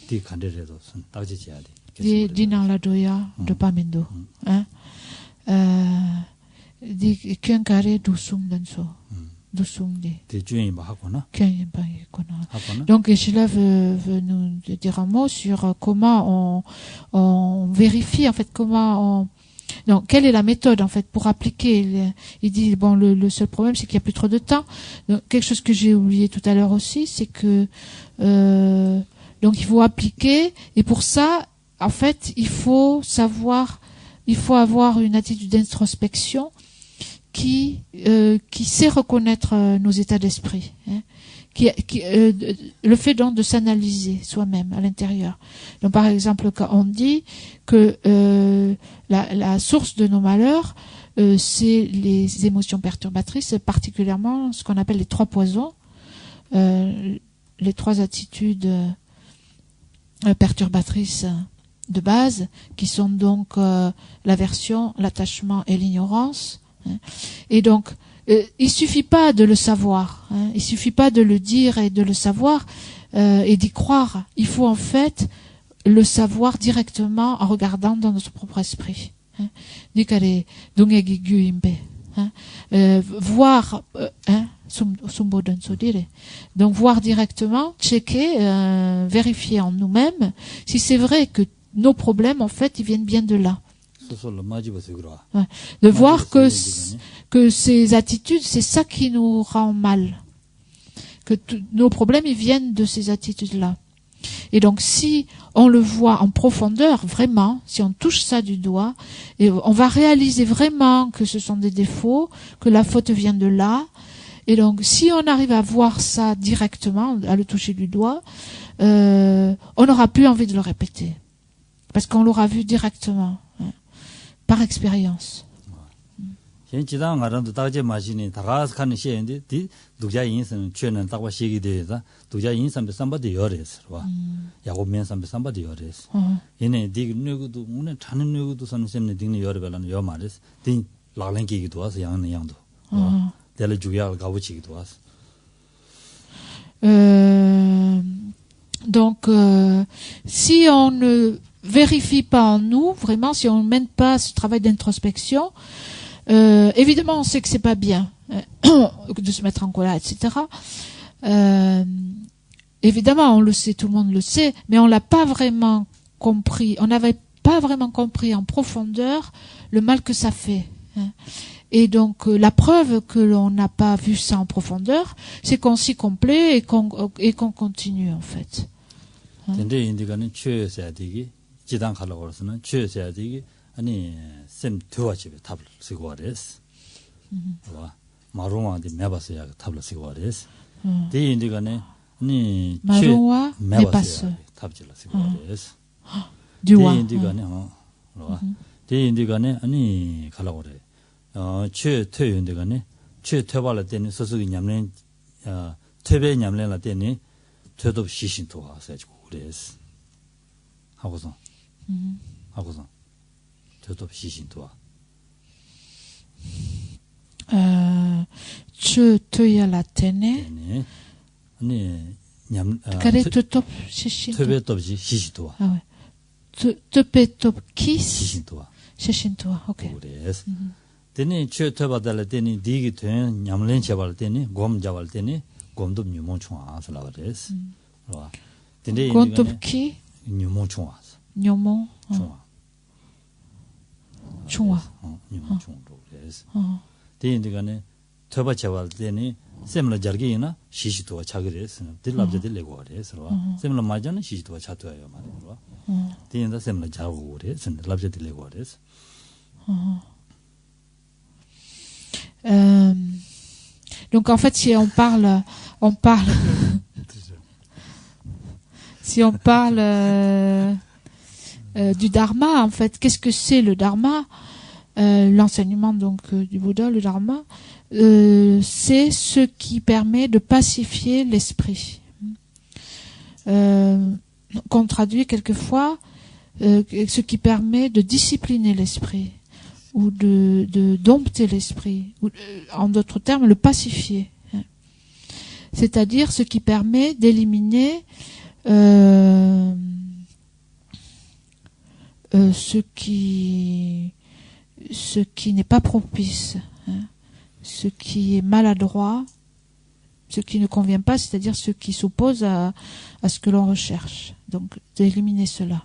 디 간데레도 선 딱지 지야 돼 di nang la doya de pamendo hein di kyenkare dusum danso Dusumdi. 대 주인이 뭐 하거나 하거나 Donc Geshe-la veut nous dire un mot sur comment on vérifie en fait donc quelle est la méthode en fait pour appliquer. Il dit bon le seul problème c'est qu'il y a plus trop de temps. Donc quelque chose que j'ai oublié tout à l'heure aussi c'est que donc il faut appliquer et pour ça en fait il faut avoir une attitude d'introspection qui sait reconnaître nos états d'esprit, hein, le fait donc de s'analyser soi-même à l'intérieur. Donc par exemple quand on dit que la source de nos malheurs c'est les émotions perturbatrices, particulièrement ce qu'on appelle les 3 poisons, les 3 attitudes perturbatrices de base, qui sont donc l'aversion, l'attachement et l'ignorance. Et donc, il suffit pas de le savoir, hein, il suffit pas de le dire et de le savoir et d'y croire. Il faut en fait le savoir directement en regardant dans notre propre esprit. Voir, donc voir directement, checker, vérifier en nous-mêmes si c'est vrai que nos problèmes en fait ils viennent bien de là. Ouais. De voir que ces attitudes, c'est ça qui nous rend mal. Que nos problèmes, ils viennent de ces attitudes-là. Et donc, si on le voit en profondeur, vraiment, si on touche ça du doigt, et on va réaliser vraiment que ce sont des défauts, que la faute vient de là. Et donc, si on arrive à voir ça directement, à le toucher du doigt, on n'aura plus envie de le répéter. Parce qu'on l'aura vu directement. Par expérience. 현지당 가라도 다제 마시니 다가스 칸이 시엔데 디 독자 인선 최는 딱와 시기 되다 독자 인선 삼바디 열에서 와 야고면 삼바디 열에서 얘네 디 누구도 오늘 자는 누구도 선생님 딩네 열배라는 요 말에서 디 라랭기기도 와서 양는 양도 델레 주야 가부치기도 와서 donc si on ne vérifie pas en nous, vraiment, si on ne mène pas ce travail d'introspection, évidemment, on sait que c'est pas bien de se mettre en colère, etc. Évidemment, on le sait, tout le monde le sait, mais on l'a pas vraiment compris. On n'avait pas vraiment compris en profondeur le mal que ça fait. Hein. Et donc, la preuve que l'on n'a pas vu ça en profondeur, c'est qu'on s'y complaît et qu'on continue, en fait. 지당 가려고 그래서는 취해야 되기 아니 샘 두어집에 탑을 쓰고 와레스 와 마루마한테 매봤어야 탑을 쓰고 와레스 대인디가네 아니 마루와 매봤어 탑질을 쓰고 와레스 두와 대인디가네 와 대인디가네 아니 가려고 그래 취 퇴인디가네 취 퇴발할 때는 서서히 냠는 퇴배 냠는할 때는 퇴도 시신도 와서 가지고 그래스 하고서 하고서 저도 시신도와 츠트야 라테네 아니 냠 카레토톱 시신 토베톱지 시신도와 토베톱 키스 시신도와 오케이 그래서 되니 츠트바달 되니 디기 된 냠len 잡을 때니 곰 잡을 때니 곰도 뉴몬총 아서라 그래서 와 되니 곰톱키 뉴몬총 뇨모 총아 뉴몬총도 그래서 대인들간에 터바 잡을 때니 셈라 자르기나 시시도와 차그래서 들랍자들 내고 그래서 셈라 맞아는 시시도와 차도예요 말이야 대인다 셈라 자고 그래서 들랍자들 내고 그래서 donc en fait si on parle si on parle du dharma, en fait, qu'est-ce que c'est le dharma? L'enseignement donc du Bouddha, le dharma, c'est ce qui permet de pacifier l'esprit. Qu'on traduit quelquefois, ce qui permet de discipliner l'esprit ou de dompter l'esprit, ou en d'autres termes, le pacifier. C'est-à-dire ce qui permet d'éliminer ce qui n'est pas propice, hein, ce qui est maladroit ce qui ne convient pas, c'est-à-dire ce qui s'oppose à ce que l'on recherche. Donc, d'éliminer cela.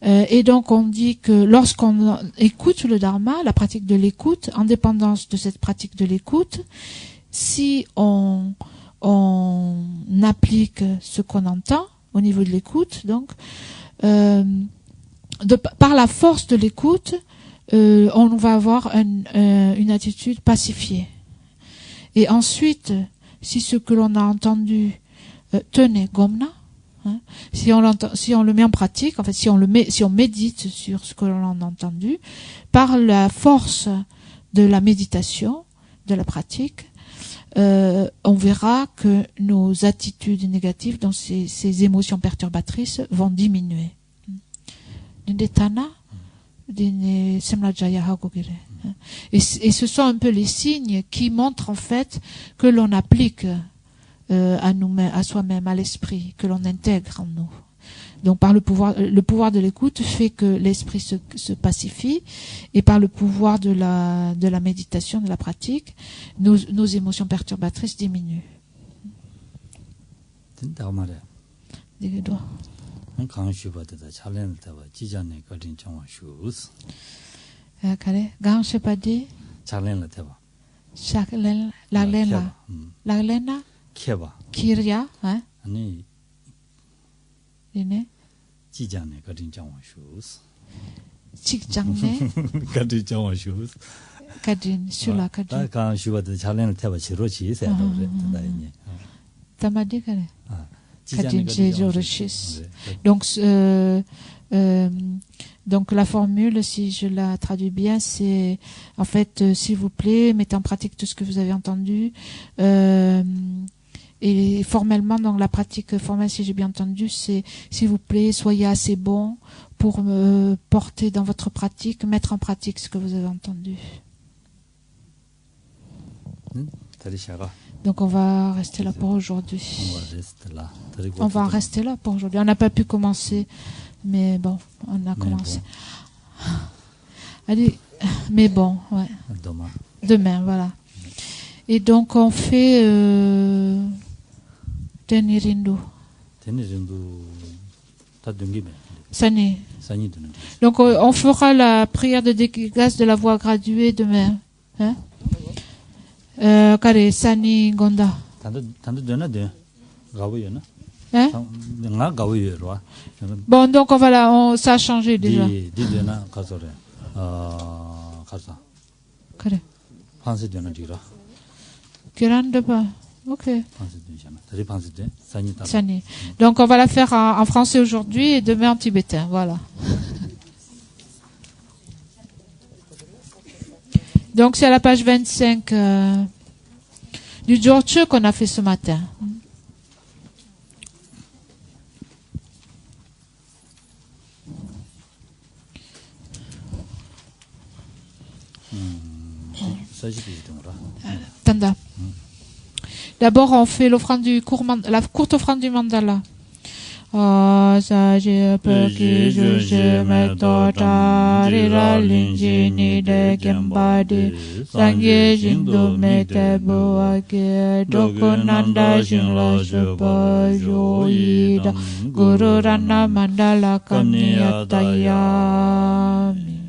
Et donc, on dit que lorsqu'on écoute le dharma, la pratique de l'écoute, en dépendance de cette pratique de l'écoute, si on applique ce qu'on entend au niveau de l'écoute, donc, par la force de l'écoute, on va avoir une attitude pacifiée. Et ensuite, si ce que l'on a entendu tenait gomna, si on le met en pratique, en fait, si on médite sur ce que l'on a entendu, par la force de la méditation, de la pratique, on verra que nos attitudes négatives, donc ces émotions perturbatrices, vont diminuer. Et ce sont un peu les signes qui montrent en fait que l'on applique à soi-même, à l'esprit, que l'on intègre en nous. Donc par le pouvoir de l'écoute fait que l'esprit se pacifie, et par le pouvoir de la méditation, de la pratique, nos émotions perturbatrices diminuent. Des doigts. Gang Shepadi, Laglena, Kirya, hein? Dine? Jijane Kadin Jawa shoes. Chikjangne, Kadin Jawa shoes. Kadin, Shula Kadin. Quand je vois the challenge Tava Chirochi, c'est Tamadi Kare. Kadin Jejoreshi. Donc la formule, si je la traduis bien, c'est en fait, s'il vous plaît, mettez en pratique tout ce que vous avez entendu. Et formellement, dans la pratique formelle, si j'ai bien entendu, c'est s'il vous plaît, soyez assez bon pour me porter dans votre pratique, mettre en pratique ce que vous avez entendu. Donc on va rester là pour aujourd'hui. On va en rester là pour aujourd'hui. On n'a pas pu commencer, mais bon, on a commencé. Allez, mais bon, ouais. Demain, voilà. Et donc on fait Tenirindu. Sani. Donc on fera la prière de dédicace de la voix graduée demain. Hein? Kare Sani Gonda. Hein? Bon, donc on va là, ça a changé déjà. Kare. Grande pas. Ok. Sani. Donc on va la faire en français aujourd'hui et demain en tibétain. Voilà. Donc c'est à la page 25 du Jorche qu'on a fait ce matin. Tanda. D'abord, on fait l'offrande la courte offrande du mandala. Saji Peki Jushi Meto Tarira Linjini de Kembadi Sangye Jindu Mete Buwake Dokunanda Shinla Shupa Yoida Guru Rana Mandala Kamniyatayami.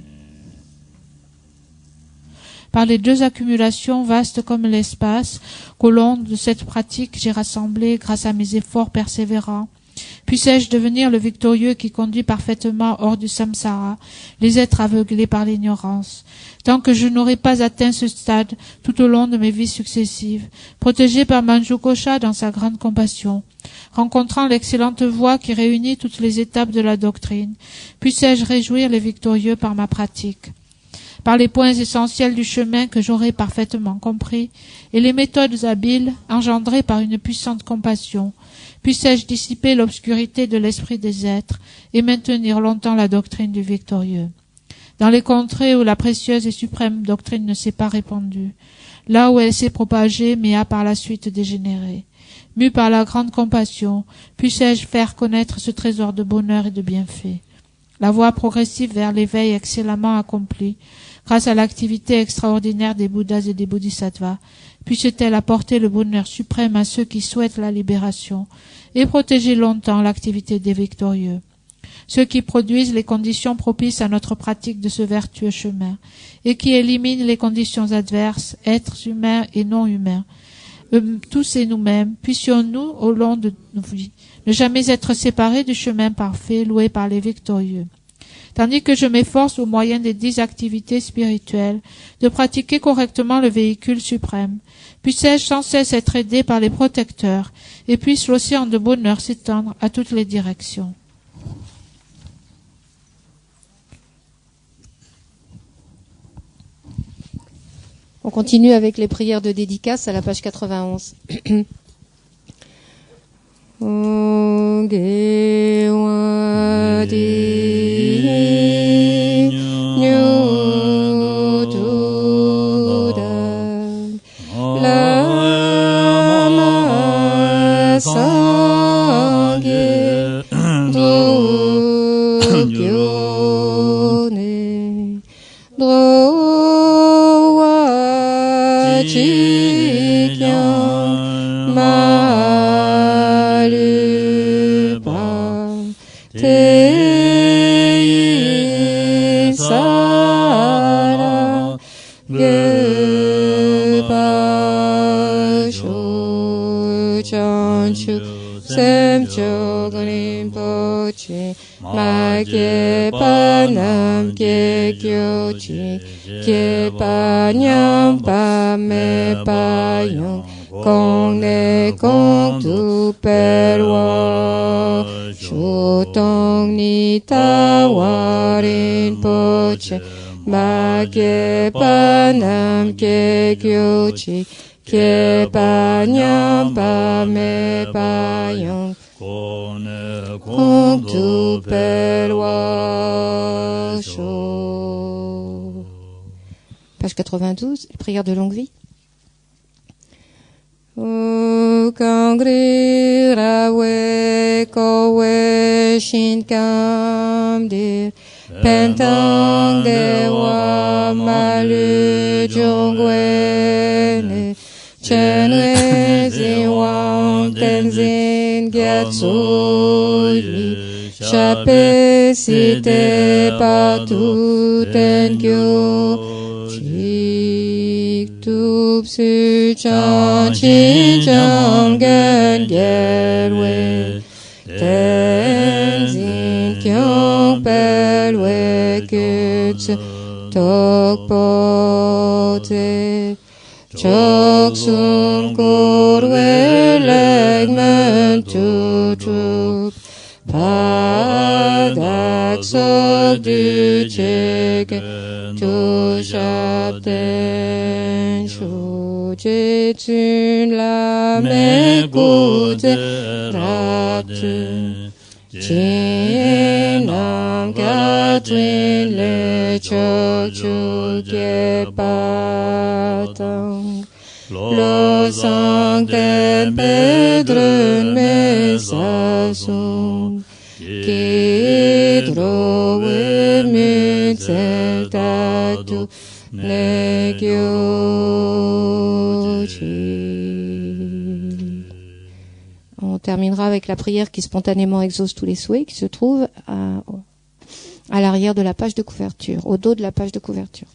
Par les deux accumulations vastes comme l'espace, qu'au long de cette pratique j'ai rassemblé grâce à mes efforts persévérants, puissais-je devenir le victorieux qui conduit parfaitement hors du samsara les êtres aveuglés par l'ignorance. Tant que je n'aurai pas atteint ce stade tout au long de mes vies successives, protégé par Manjukosha dans sa grande compassion, rencontrant l'excellente voie qui réunit toutes les étapes de la doctrine, puissais-je réjouir les victorieux par ma pratique. Par les points essentiels du chemin que j'aurai parfaitement compris, et les méthodes habiles engendrées par une puissante compassion, puissais-je dissiper l'obscurité de l'esprit des êtres et maintenir longtemps la doctrine du victorieux. Dans les contrées où la précieuse et suprême doctrine ne s'est pas répandue, là où elle s'est propagée mais a par la suite dégénéré, mu par la grande compassion, puissais-je faire connaître ce trésor de bonheur et de bienfaits. La voie progressive vers l'éveil excellemment accomplie, grâce à l'activité extraordinaire des Bouddhas et des Bodhisattvas, puisse-t-elle apporter le bonheur suprême à ceux qui souhaitent la libération et protéger longtemps l'activité des victorieux, ceux qui produisent les conditions propices à notre pratique de ce vertueux chemin et qui éliminent les conditions adverses, êtres humains et non humains. Tous et nous-mêmes, puissions-nous, au long de nos vies, ne jamais être séparés du chemin parfait loué par les victorieux. Tandis que je m'efforce au moyen des 10 activités spirituelles de pratiquer correctement le véhicule suprême, puisse-je sans cesse être aidé par les protecteurs et puisse l'océan de bonheur s'étendre à toutes les directions. On continue avec les prières de dédicace à la page 91. Page 92, prière de longue vie. Kangri rawe kowe shinkam dir pentang dewa malu jongwene chenwe zinwang tenzin gyatsuyi chape site patu tenkyo Tup su chan chin chang gen gerwe tenzin kyong pelwe kutsu tok pote chok sum korwe legmen tutup padak sok du chegen tu shabden shujitsun la mekute ratu chinam katwin le chok chuke patang lo sancten pedrun mesasum Kidro wimitsel tatu negyochi. On terminera avec la prière qui spontanément exauce tous les souhaits, qui se trouve à l'arrière de la page de couverture, au dos de la page de couverture.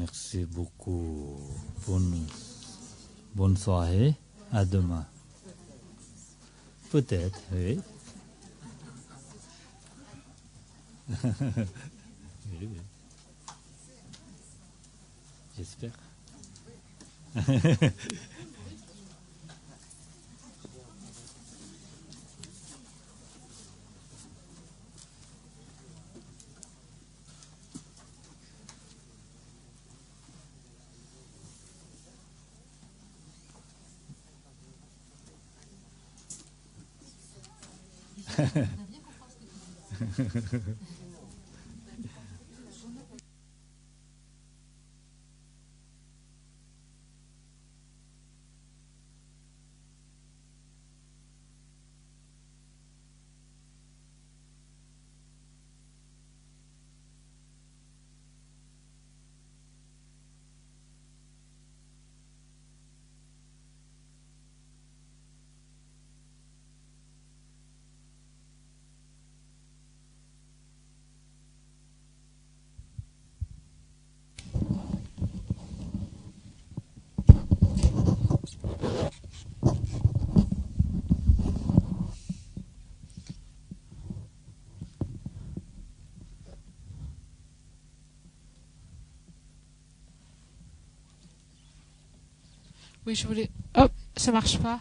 Merci beaucoup. Bonne soirée. À demain. Peut-être, oui. Oui, oui. J'espère. Oui, je voulais... Hop, ça marche pas.